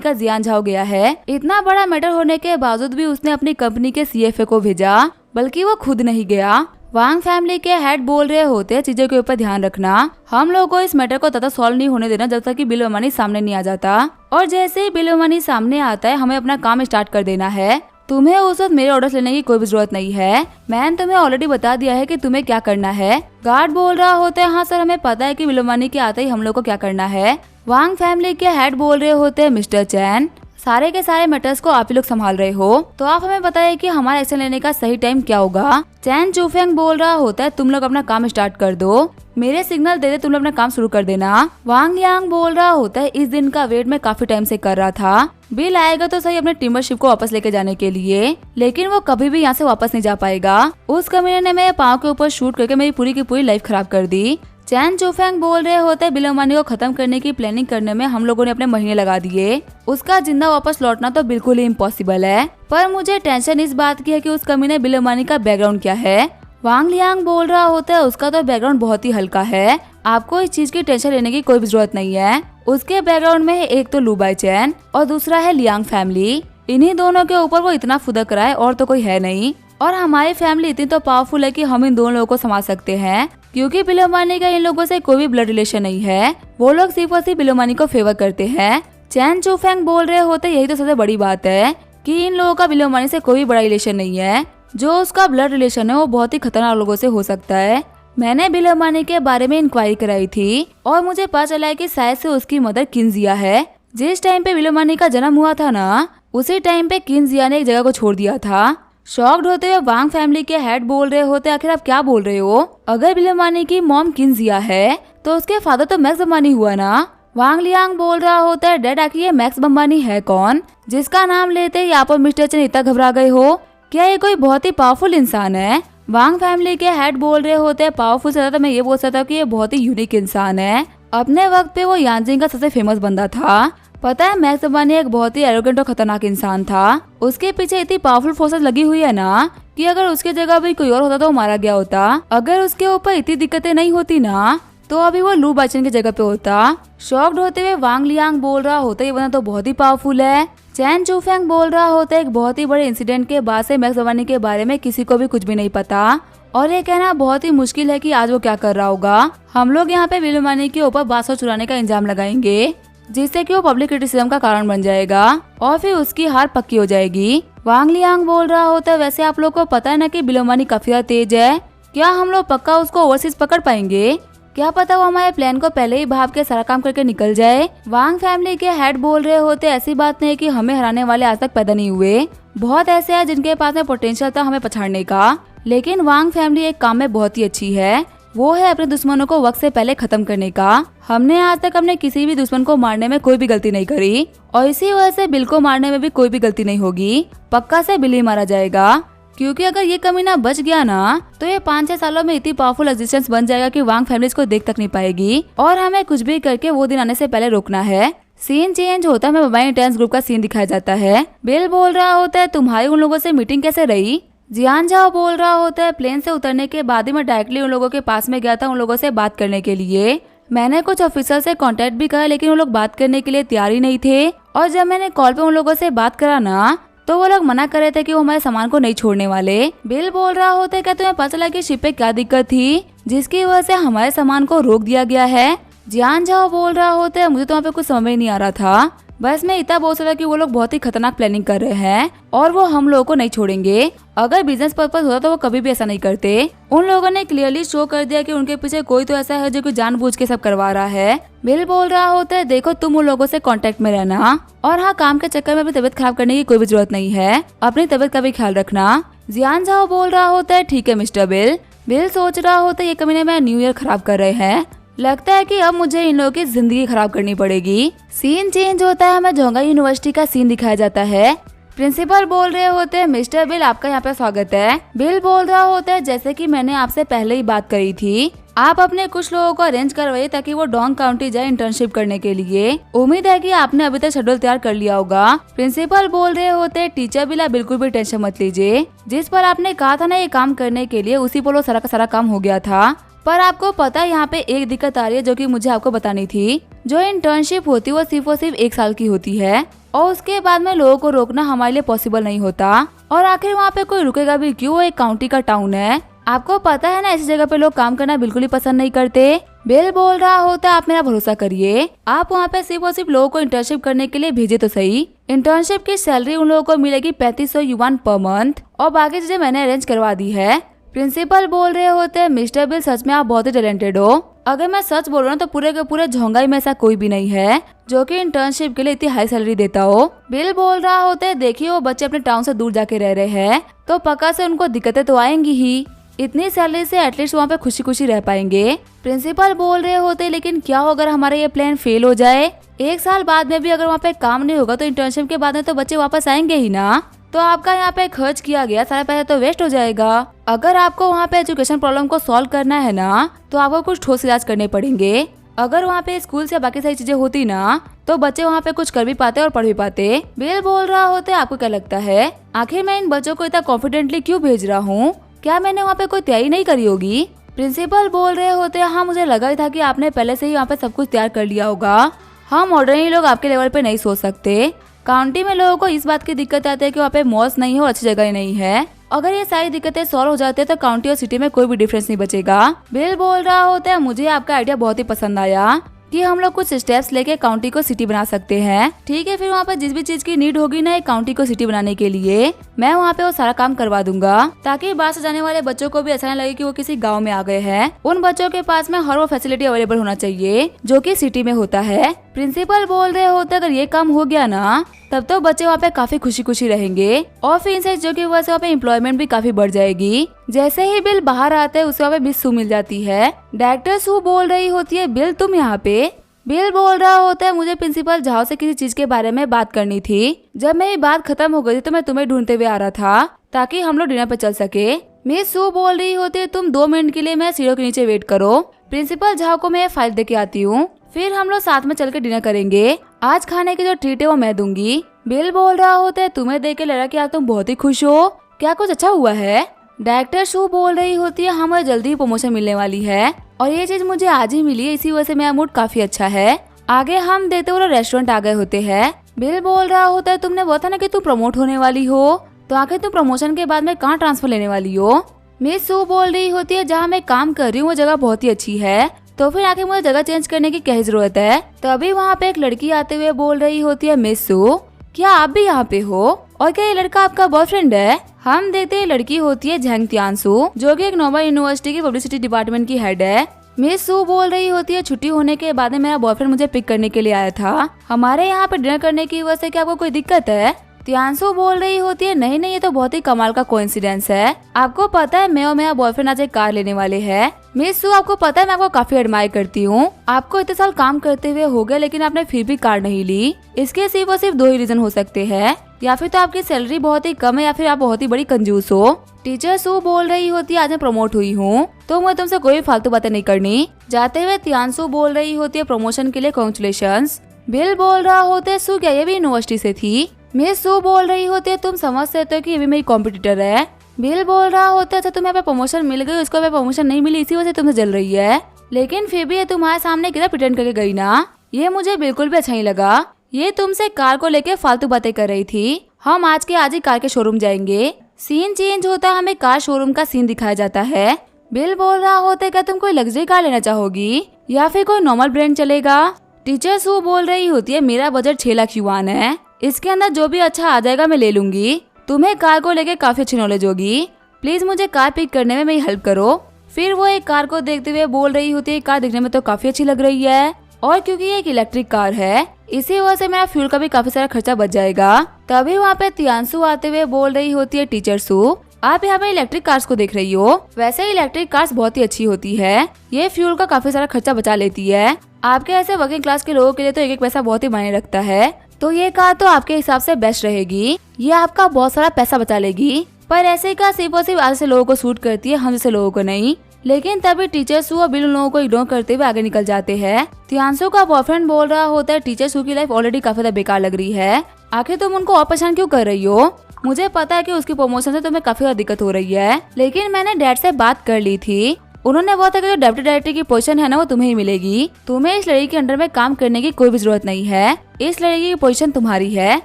का जियान झा गया है। इतना बड़ा मैटर होने के बावजूद भी उसने अपनी कंपनी के CFA को भेजा, बल्कि वो खुद नहीं गया। वांग फैमिली के हेड बोल रहे होते हैं चीजों के ऊपर ध्यान रखना, हम लोग को इस मैटर को तब तक सॉल्व नहीं होने देना जब तक कि बिल अंबानी सामने नहीं आ जाता, और जैसे ही बिल अंबानी सामने आता है हमें अपना काम स्टार्ट कर देना है। तुम्हें उस वक्त मेरे ऑर्डर्स लेने की कोई भी जरूरत नहीं है, मैंने तुम्हें ऑलरेडी बता दिया है कि तुम्हें क्या करना है। गार्ड बोल रहा होता है हाँ सर हमें पता है कि बिल अंबानी के आते ही हम लोग को क्या करना है। वांग फैमिली के हेड बोल रहे होते हैं मिस्टर चैन सारे के सारे मैटर्स को आप ही लोग संभाल रहे हो, तो आप हमें बताइए कि हमारा एक्शन लेने का सही टाइम क्या होगा। चैन चूफेंग बोल रहा होता है तुम लोग अपना काम स्टार्ट कर दो, मेरे सिग्नल दे दे तुम लोग अपना काम शुरू कर देना। वांग यांग बोल रहा होता है इस दिन का वेट मैं काफी टाइम से कर रहा था, बिल आएगा तो सही अपने टिम्बरशिप को वापस लेके जाने के लिए, लेकिन वो कभी भी यहाँ से वापस नहीं जा पाएगा, उस कमीने ने मेरे पाँव के ऊपर शूट करके मेरी पूरी की पूरी लाइफ खराब कर दी। चैन चूफेंग बोल रहे होते हैं बिल अंबानी को खत्म करने की प्लानिंग करने में हम लोगों ने अपने महीने लगा दिए, उसका जिंदा वापस लौटना तो बिल्कुल ही इम्पॉसिबल है, पर मुझे टेंशन इस बात की है कि उस कमीने बिल अंबानी का बैकग्राउंड क्या है। वांग लियांग बोल रहा होता है उसका तो बैकग्राउंड बहुत ही हल्का है, आपको इस चीज की टेंशन लेने की कोई भी जरूरत नहीं है। उसके बैकग्राउंड में है एक तो लू बाई चैन और दूसरा है लियांग फैमिली। इन्हीं दोनों के ऊपर वो इतना फुदक रहा है और तो कोई है नहीं। और हमारी फैमिली इतनी तो पावरफुल है कि हम इन दोनों लोगों को संभाल सकते हैं, क्योंकि बिलोमानी का इन लोगों से कोई भी ब्लड रिलेशन नहीं है। वो लोग सिर्फ और सिर्फ बिलोमानी को फेवर करते हैं। चैन चूफेंग बोल रहे होते यही तो सबसे बड़ी बात है कि इन लोगों का बिलोमानी से कोई बड़ा रिलेशन नहीं है। जो उसका ब्लड रिलेशन है वो बहुत ही खतरनाक लोगों से हो सकता है। मैंने बिलोमानी के बारे में इंक्वायरी कराई थी और मुझे पता चला है कि शायद से उसकी मदर किंजिया है। जिस टाइम पे बिलोमानी का जन्म हुआ था ना, उसी टाइम पे किंजिया ने एक जगह को छोड़ दिया था। शॉक्ड होते हुए वांग फैमिली के हेड बोल रहे होते आखिर आप क्या बोल रहे हो? अगर बिलोमानी की मॉम किंजिया है तो उसके फादर तो मैक्स बम्बानी हुआ ना। वांग लियांग बोल रहा होता है डैड आखिर ये मैक्स बम्बानी है कौन, जिसका नाम लेते यहाँ पर मिस्टर चैन इतना घबरा गए हो? क्या ये कोई बहुत ही पावरफुल इंसान है? वांग फैमिली के हेड बोल रहे होते हैं पावरफुल से ज्यादा मैं ये बोल सकता हूँ कि ये बहुत ही यूनिक इंसान है। अपने वक्त पे वो यांजिंग का सबसे फेमस बंदा था। पता है मैक्स बम्बानी एक बहुत ही एरोगेंट और खतरनाक इंसान था। उसके पीछे इतनी पावरफुल फोर्सेस लगी हुई है ना कि अगर उसकी जगह भी कोई और होता तो वो मारा गया होता। अगर उसके ऊपर इतनी दिक्कतें नहीं होती ना तो अभी वो लू बाइचेन की जगह पे होता। शॉक्ड होते हुए वांग लियांग बोल रहा होता ये बंदा तो बहुत ही पावरफुल है। चैन चूफेंग बोल रहा होता है एक बहुत ही बड़े इंसिडेंट के बाद से मैक्स बम्बानी के बारे में किसी को भी कुछ भी नहीं पता और ये कहना बहुत ही मुश्किल है कि आज वो क्या कर रहा होगा। हम लोग यहाँ पे बिलोमानी के ऊपर 1200 चुराने का इंजाम लगाएंगे जिससे कि वो पब्लिक क्रिटिसिज्म का कारण बन जाएगा और फिर उसकी हार पक्की हो जाएगी। वांग लियांग बोल रहा होता है वैसे आप लोग को पता है ना कि बिलोमानी काफी ज्यादा तेज है, क्या हम लोग पक्का उसको ओवरसीज पकड़ पाएंगे? क्या पता वो हमारे प्लान को पहले ही भाप के सारा काम करके निकल जाए। वांग फैमिली के हेड बोल रहे होते ऐसी बात नहीं कि हमें हराने वाले आज तक पैदा नहीं हुए, बहुत ऐसे हैं जिनके पास में पोटेंशियल था हमें पछाड़ने का, लेकिन वांग फैमिली एक काम में बहुत ही अच्छी है, वो है अपने दुश्मनों को वक्त से पहले खत्म करने का। हमने आज तक अपने किसी भी दुश्मन को मारने में कोई भी गलती नहीं करी और इसी वजह से बिल को मारने में भी कोई भी गलती नहीं होगी। पक्का से बिल ही मारा जाएगा, क्योंकि अगर ये कमीना बच गया ना तो ये 5-6 सालों में इतनी पावरफुल एग्जिस्टेंस बन जाएगा कि वांग फैमिली इसको देख तक नहीं पाएगी और हमें कुछ भी करके वो दिन आने से पहले रोकना है। सीन चेंज होता है, मोबाइल इंटेंस ग्रुप का सीन दिखाया जाता है। बिल बोल रहा होता है तुम्हारी उन लोगों से मीटिंग कैसे रही? जियान झाओ बोल रहा होता है प्लेन से उतरने के बाद ही मैं डायरेक्टली उन लोगों के पास में गया था उन लोगों से बात करने के लिए। मैंने कुछ ऑफिसर से कांटेक्ट भी करा लेकिन वो लोग बात करने के लिए तैयार ही नहीं थे और जब मैंने कॉल पे उन लोगों से बात करा ना तो वो लोग मना कर रहे थे कि वो हमारे सामान को नहीं छोड़ने वाले। बिल बोल रहा होता है क्या तुम्हें पता चला कि शिप पे क्या दिक्कत थी जिसकी वजह से हमारे सामान को रोक दिया गया है? जियान झाओ बोल रहा होता है मुझे तो वहाँ पे कुछ समझ में नहीं आ रहा था, बस मैं इतना बोल सकता कि वो लोग बहुत ही खतरनाक प्लानिंग कर रहे हैं और वो हम लोगों को नहीं छोड़ेंगे। अगर बिजनेस पर्पस होता तो वो कभी भी ऐसा नहीं करते। उन लोगों ने क्लियरली शो कर दिया कि उनके पीछे कोई तो ऐसा है जो कि जानबूझ के सब करवा रहा है। बिल बोल रहा होता है देखो तुम उन लोगों से कांटेक्ट में रहना और हाँ काम के चक्कर में अपनी तबीयत खराब करने की कोई भी जरूरत नहीं है, अपनी तबीयत का भी ख्याल रखना। जियान झाओ बोल रहा होता है ठीक है मिस्टर बिल। बिल सोच रहा होता है ये कमीने में न्यू ईयर खराब कर रहे हैं, लगता है कि अब मुझे इन लोगों की जिंदगी खराब करनी पड़ेगी। सीन चेंज होता है, हमें जोंगा यूनिवर्सिटी का सीन दिखाया जाता है। प्रिंसिपल बोल रहे होते हैं मिस्टर बिल आपका यहाँ पे स्वागत है। बिल बोल रहा होता है जैसे कि मैंने आपसे पहले ही बात करी थी, आप अपने कुछ लोगों को अरेंज करवाइए ताकि वो डोंग काउंटी जाए इंटर्नशिप करने के लिए। उम्मीद है कि आपने अभी तक शेड्यूल तैयार कर लिया होगा। प्रिंसिपल बोल रहे होते हैं टीचर बिल आप बिल्कुल भी टेंशन मत लीजिए, जिस पर आपने कहा था ना ये काम करने के लिए उसी पर वो सारा का सारा काम हो गया था। पर आपको पता है यहाँ पे एक दिक्कत आ रही है जो कि मुझे आपको बतानी थी। जो इंटर्नशिप होती है वो सिर्फ और सिर्फ 1 साल की होती है और उसके बाद में लोगों को रोकना हमारे लिए पॉसिबल नहीं होता और आखिर वहाँ पे कोई रुकेगा भी क्यों? वो एक काउंटी का टाउन है, आपको पता है ना ऐसी जगह पे लोग काम करना बिल्कुल ही पसंद नहीं करते। बिल बोल रहा होता है आप मेरा भरोसा करिए, आप वहाँ पे सिर्फ और सिर्फ लोगों को इंटर्नशिप करने के लिए भेजे तो सही। इंटर्नशिप की सैलरी उन लोगों को मिलेगी 3500 युआन पर मंथ और बाकी चीजें मैंने अरेंज करवा दी है। प्रिंसिपल बोल रहे होते हैं मिस्टर बिल सच में आप बहुत ही टैलेंटेड हो। अगर मैं सच बोल रहा हूँ तो पूरे के पूरे झोंगाई में ऐसा कोई भी नहीं है जो कि इंटर्नशिप के लिए इतनी हाई सैलरी देता हो। बिल बोल रहा होता है देखिए वो बच्चे अपने टाउन से दूर जाके रह रहे हैं तो पक्का से उनको दिक्कतें तो आएंगी ही, इतनी सैलरी से एटलीस्ट वहाँ पे खुशी खुशी रह पाएंगे। प्रिंसिपल बोल रहे होते लेकिन क्या हो अगर हमारा ये प्लान फेल हो जाए? 1 साल बाद में भी अगर वहाँ पे काम नहीं होगा तो इंटर्नशिप के बाद में तो बच्चे वापस आएंगे ही ना, तो आपका यहाँ पे खर्च किया गया सारा पैसा तो वेस्ट हो जाएगा। अगर आपको वहाँ पे एजुकेशन प्रॉब्लम को सॉल्व करना है ना तो आपको कुछ ठोस इलाज करने पड़ेंगे। अगर वहाँ पे स्कूल से बाकी सारी चीजें होती ना तो बच्चे वहाँ पे कुछ कर भी पाते और पढ़ भी पाते। बिल बोल रहा होता है आपको क्या लगता है आखिर मैं इन बच्चों को इतना कॉन्फिडेंटली क्यों भेज रहा हूँ? क्या मैंने वहाँ पे कोई तैयारी नहीं करी होगी? प्रिंसिपल बोल रहे होते हैं, हाँ मुझे लगा ही था कि आपने पहले से ही यहाँ पे सब कुछ तैयार कर लिया होगा। हम ऑर्डिनरी लोग आपके लेवल पे नहीं सोच सकते। काउंटी में लोगों को इस बात की दिक्कत आती है कि वहाँ पे मॉल्स नहीं है और अच्छी जगह ही नहीं है। अगर ये सारी दिक्कतें सॉल्व हो जाती है तो काउंटी और सिटी में कोई भी डिफरेंस नहीं बचेगा। बिल बोल रहा होता है, मुझे आपका आइडिया बहुत ही पसंद आया कि हम लोग कुछ स्टेप्स लेके काउंटी को सिटी बना सकते हैं। ठीक है, फिर वहाँ पर जिस भी चीज की नीड होगी ना एक काउंटी को सिटी बनाने के लिए, मैं वहाँ पे वो सारा काम करवा दूंगा, ताकि बाहर से जाने वाले बच्चों को भी ऐसा नहीं लगे कि वो किसी गांव में आ गए हैं। उन बच्चों के पास में हर वो फैसिलिटी अवेलेबल होना चाहिए जो कि सिटी में होता है। प्रिंसिपल बोल रहे होते अगर ये काम हो गया ना तब तो बच्चे वहाँ पे काफी खुशी खुशी रहेंगे और फिर इनसे जो की वजह से वहाँ पे एम्प्लॉयमेंट भी काफी बढ़ जाएगी। जैसे ही बिल बाहर आता है उसे वहाँ पे मिस सू मिल जाती है। डायरेक्टर सू बोल रही होती है, बिल तुम यहाँ पे। बिल बोल रहा होता है, मुझे प्रिंसिपल झाओ से किसी चीज के बारे में बात करनी थी। जब मेरी बात खत्म हो गई थी तो मैं तुम्हें ढूंढते हुए आ रहा था ताकि हम लोग डिनर पे चल सके। मिस सू बोल रही होती है, तुम 2 मिनट के लिए मैं सीढ़ियों के नीचे वेट करो, प्रिंसिपल झाओ को मैं फाइल दे के आती हूँ, फिर हम लोग साथ में चल के डिनर करेंगे। आज खाने की जो ट्रीट है वो मैं दूंगी। बिल बोल रहा होता है, तुम्हें देख के लगा कि आज तुम बहुत ही खुश हो, क्या कुछ अच्छा हुआ है? डायरेक्टर शू बोल रही होती है, हमें जल्दी ही प्रमोशन मिलने वाली है और ये चीज मुझे आज ही मिली है, इसी वजह से मेरा मूड काफी अच्छा है। आगे हम देते हुए रेस्टोरेंट आ गए होते हैं। बिल बोल रहा होता है, तुमने बोला था ना कि तुम प्रमोट होने वाली हो, तो आखिर तुम प्रमोशन के बाद में कहाँ ट्रांसफर लेने वाली हो? मिस सू बोल रही होती है, जहाँ मैं काम कर रही हूँ वो जगह बहुत ही अच्छी है, तो फिर आखिर मुझे जगह चेंज करने की क्या जरूरत है? तभी वहाँ पे एक लड़की आते हुए बोल रही होती है, मिस सू क्या आप भी यहाँ पे हो और क्या ये लड़का आपका बॉयफ्रेंड है? हम देखते हैं लड़की होती है झेंग तियानसू, जो कि एक नोबल यूनिवर्सिटी की पब्लिसिटी डिपार्टमेंट की हेड है। मिस सू बोल रही होती है, छुट्टी होने के बाद में मेरा बॉयफ्रेंड मुझे पिक करने के लिए आया था हमारे यहाँ पे डिनर करने की वजह से, क्या आपको कोई दिक्कत है? तियानसू बोल रही होती है, नहीं नहीं ये तो बहुत ही कमाल का कोइंसिडेंस है। आपको पता है मैं और मेरा बॉयफ्रेंड आज एक कार लेने वाले हैं। मिस सू आपको पता है मैं आपको काफी एडमायर करती हूँ, आपको इतने साल काम करते हुए हो गए लेकिन आपने फिर भी कार नहीं ली। इसके सिर्फ और सिर्फ 2 ही रीजन हो सकते हैं, या फिर तो आपकी सैलरी बहुत ही कम है या फिर आप बहुत ही बड़ी कंजूस हो। टीचर सू बोल रही होती है, आज मैं प्रमोट हुई हूँ तो मुझे तुमसे कोई फालतू बातें नहीं करनी। जाते हुए तियानसू बोल रही होती है, प्रमोशन के लिए कांग्रेचुलेशंस। बिल बोल रहा होता है, सू क्या ये भी यूनिवर्सिटी से थी? मिस सू बोल रही होती है, तुम समझ सकते हो कि ये भी मेरी कॉम्पिटिटर है। बिल बोल रहा होता है, अच्छा तुम्हें यहाँ पे प्रमोशन मिल गई, उसको यहाँ प्रमोशन नहीं मिली इसी वजह से तुमसे जल रही है, लेकिन फिर भी ये तुम्हारे सामने कितना प्रिटेंड करके गई ना, ये मुझे बिल्कुल भी अच्छा नहीं लगा। ये तुमसे कार को लेके फालतू बातें कर रही थी। हम आज के आज ही कार के शोरूम जाएंगे। सीन चेंज होता, हमें कार शोरूम का सीन दिखाया जाता है। बिल बोल रहा होता है, क्या तुम कोई लग्जरी कार लेना चाहोगी या फिर कोई नॉर्मल ब्रांड चलेगा? टीचर सू बोल रही होती है, मेरा बजट 6 लाख युआन है, इसके अंदर जो भी अच्छा आ जाएगा मैं ले लूंगी। तुम्हें कार को लेके काफी अच्छी नॉलेज होगी, प्लीज मुझे कार पिक करने में मेरी हेल्प करो। फिर वो एक कार को देखते हुए बोल रही होती है, कार दिखने में तो काफी अच्छी लग रही है और क्योंकि ये एक इलेक्ट्रिक कार है इसी वजह से मेरा फ्यूल का भी काफी सारा खर्चा बच जाएगा। तभी वहाँ पे तियानसू आते हुए बोल रही होती है, टीचर सू आप यहाँ पे इलेक्ट्रिक कार्स को देख रही हो, वैसे इलेक्ट्रिक कार्स बहुत ही अच्छी होती है, ये फ्यूल का काफी सारा खर्चा बचा लेती है। आपके ऐसे वर्किंग क्लास के लोगों के लिए तो एक एक पैसा बहुत ही मायने रखता है, तो ये कार तो आपके हिसाब से बेस्ट रहेगी, ये आपका बहुत सारा पैसा बचा लेगी। पर ऐसे कार सिर्फ और सिर्फ आज से लोगों को सूट करती है, हम जैसे लोगों को नहीं। लेकिन तभी टीचर सू और बिल उन लोगों को इग्नोर करते हुए आगे निकल जाते हैं। तियानसू का बॉयफ्रेंड बोल रहा होता है, टीचर सू की लाइफ ऑलरेडी काफी ज्यादा बेकार लग रही है, आखिर तुम उनको और परेशान क्यों कर रही हो? मुझे पता है कि उसकी प्रमोशन से तुम्हें काफी ज्यादा दिक्कत हो रही है, लेकिन मैंने डैड से बात कर ली थी, उन्होंने बोला था कि जो डेप्यूटी डायरेक्टर की पोजीशन है ना वो तुम्हें ही मिलेगी, तुम्हें इस लड़की के अंडर में काम करने की कोई भी जरूरत नहीं है, इस लड़की की पोजीशन तुम्हारी है,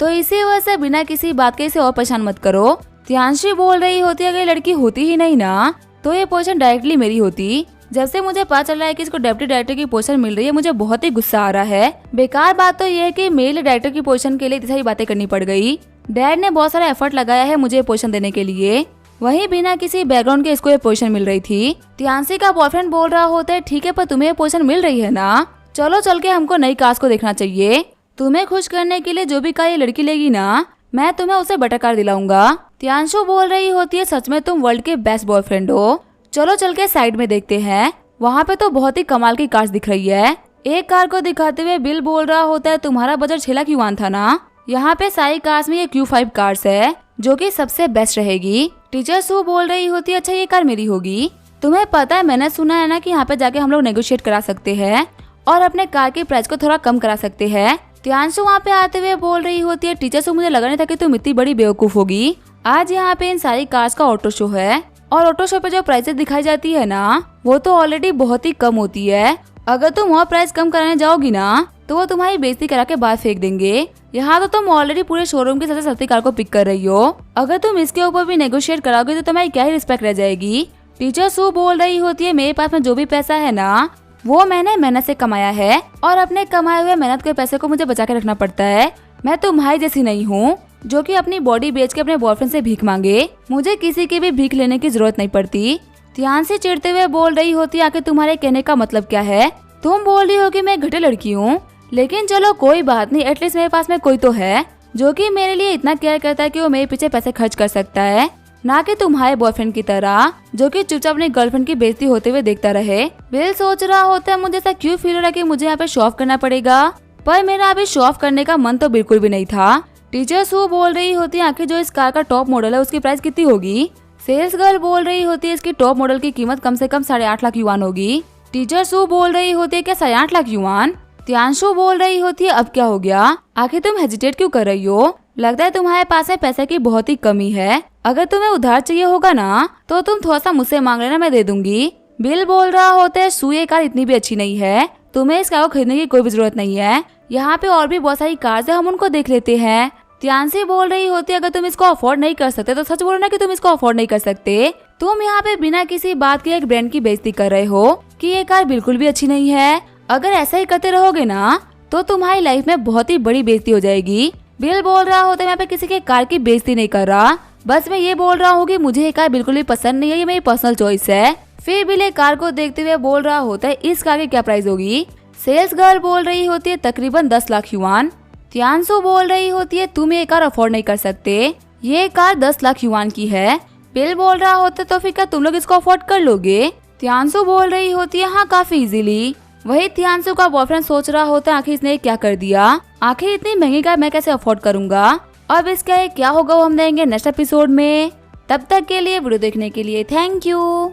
तो इसी वजह से बिना किसी बात के इसे और परेशान मत करो। तियानशी बोल रही होती है, अगर लड़की होती ही नहीं ना तो ये पोजीशन डायरेक्टली मेरी होती। जब से मुझे पता चल रहा है कि इसको डेप्यूटी डायरेक्टर की पोजीशन मिल रही है मुझे बहुत ही गुस्सा आ रहा है। बेकार बात तो ये है कि मेरे डायरेक्टर की पोजीशन के लिए इतनी सारी बातें करनी पड़ गई। डैड ने बहुत सारा एफर्ट लगाया है मुझे पोजीशन देने के लिए, वहीं बिना किसी बैकग्राउंड के इसको ये पोजीशन मिल रही थी। तियानसी का बॉयफ्रेंड बोल रहा होता है, ठीक है पर तुम्हें ये पोजीशन मिल रही है ना, चलो चल के हमको नई कास्ट को देखना चाहिए, तुम्हें खुश करने के लिए जो भी कार ये लड़की लेगी ना मैं तुम्हें उसे बटर कार दिलाऊंगा। तियानशु बोल रही होती है, सच में तुम वर्ल्ड के बेस्ट बॉयफ्रेंड हो, चलो चल के साइड में देखते हैं, वहाँ पे तो बहुत ही कमाल की कार्स दिख रही है। एक कार को दिखाते हुए बिल बोल रहा होता है, तुम्हारा बजट 6 लाख युआन था ना, यहाँ पे सारी कार्स में ये Q5 कार्स है जो कि सबसे बेस्ट रहेगी। टीचर सू बोल रही होती है, अच्छा ये कार मेरी होगी, तुम्हें पता है मैंने सुना है ना कि यहाँ पे जाके हम लोग नेगोशिएट करा सकते हैं और अपने कार की प्राइस को थोड़ा कम करा सकते हैं। तियानशु वहाँ पे आते हुए बोल रही होती है, टीचर सू मुझे लगा नहीं था कि तुम इतनी बड़ी बेवकूफ होगी, आज यहाँ पे इन सारी कार्स का ऑटो शो है और ऑटो शो पे जो प्राइसेस दिखाई जाती है ना वो तो ऑलरेडी बहुत ही कम होती है। अगर तुम और प्राइस कम कराने जाओगी ना तो वो तुम्हारी बेइज्जती करा के बाहर फेंक देंगे। यहाँ तो तुम ऑलरेडी पूरे शोरूम की सबसे सस्ती कार को पिक कर रही हो, अगर तुम इसके ऊपर भी नेगोशिएट कराओगे तो तुम्हारी क्या ही रिस्पेक्ट रह जाएगी। टीचर सू बोल रही होती है, मेरे पास में जो भी पैसा है ना वो मैंने मेहनत से कमाया है और अपने कमाए हुए मेहनत के पैसे को मुझे बचा के रखना पड़ता है। मैं तुम्हारी जैसी नहीं हूँ जो कि अपनी बॉडी बेच के अपने बॉयफ्रेंड से भीख मांगे। मुझे किसी की भी भीख लेने की जरूरत नहीं पड़ती। ध्यान से चिढ़ते हुए बोल रही होती है, आखिर तुम्हारे कहने का मतलब क्या है? तुम बोल रही हो कि मैं घटिया लड़की हूँ, लेकिन चलो कोई बात नहीं, एटलीस्ट मेरे पास में कोई तो है जो कि मेरे लिए इतना केयर करता है कि वो मेरे पीछे पैसे खर्च कर सकता है, ना कि तुम्हारे बॉयफ्रेंड की तरह जो कि चुपचाप अपनी गर्लफ्रेंड की बेइज्जती होते हुए देखता रहे। बिल सोच रहा होता है, मुझे ऐसा क्यों फील हो रहा है कि मुझे यहाँ पे शो ऑफ करना पड़ेगा, पर मेरा अभी शो ऑफ करने का मन तो बिल्कुल भी नहीं था। टीचर सू बोल रही होती है, आखिर जो इस कार का टॉप मॉडल है उसकी प्राइस कितनी होगी? सेल्स गर्ल बोल रही होती है, इसकी टॉप मॉडल की कीमत कम से कम 8.5 लाख युआन होगी। टीचर सू बोल रही होती है, क्या 8.5 लाख युआन? त्यांशु बोल रही होती है, अब क्या हो गया? आखिर तुम हेजिटेट क्यों कर रही हो? लगता है तुम्हारे पास में पैसे की बहुत ही कमी है। अगर तुम्हें उधार चाहिए होगा ना तो तुम थोड़ा सा मुझसे मांग लेना, मैं दे दूंगी। बिल बोल रहा होता है, सू ये कार इतनी भी अच्छी नहीं है, तुम्हें इस कार को खरीदने की कोई भी जरूरत नहीं है। यहाँ पे और भी बहुत सारी कार्स है, हम उनको देख लेते हैं। त्यांशी बोल रही होती है, अगर तुम इसको अफोर्ड नहीं कर सकते तो सच बोलो ना कि तुम इसको अफोर्ड नहीं कर सकते। तुम यहाँ पे बिना किसी बात के एक ब्रांड की बेइज्जती कर रहे हो कि ये कार बिल्कुल भी अच्छी नहीं है। अगर ऐसा ही करते रहोगे ना तो तुम्हारी लाइफ में बहुत ही बड़ी बेइज्जती हो जाएगी। बिल बोल रहा होता है, मैं पे किसी के कार की बेइज्जती नहीं कर रहा, बस मैं ये बोल रहा हूँ कि मुझे ये कार बिल्कुल भी पसंद नहीं है, ये मेरी पर्सनल चॉइस है। फिर बिल एक कार को देखते हुए बोल रहा होता है, इस कार की क्या प्राइस होगी? सेल्स गर्ल बोल रही होती है, तकरीबन 10 लाख युआन। त्यांशु बोल रही होती है, तुम ये कार अफोर्ड नहीं कर सकते, ये कार 10 लाख युआन की है। बिल बोल रहा होता है, तो फिर क्या तुम लोग इसको अफोर्ड कर लोगे? त्यांशु बोल रही होती है, हाँ काफी इजीली। वही त्यांशु का बॉयफ्रेंड सोच रहा होता है, आखिर इसने क्या कर दिया, आखिर इतनी महंगी कार मैं कैसे अफोर्ड करूंगा। अब इसका क्या होगा वो हम देंगे नेक्स्ट एपिसोड में। तब तक के लिए वीडियो देखने के लिए थैंक यू।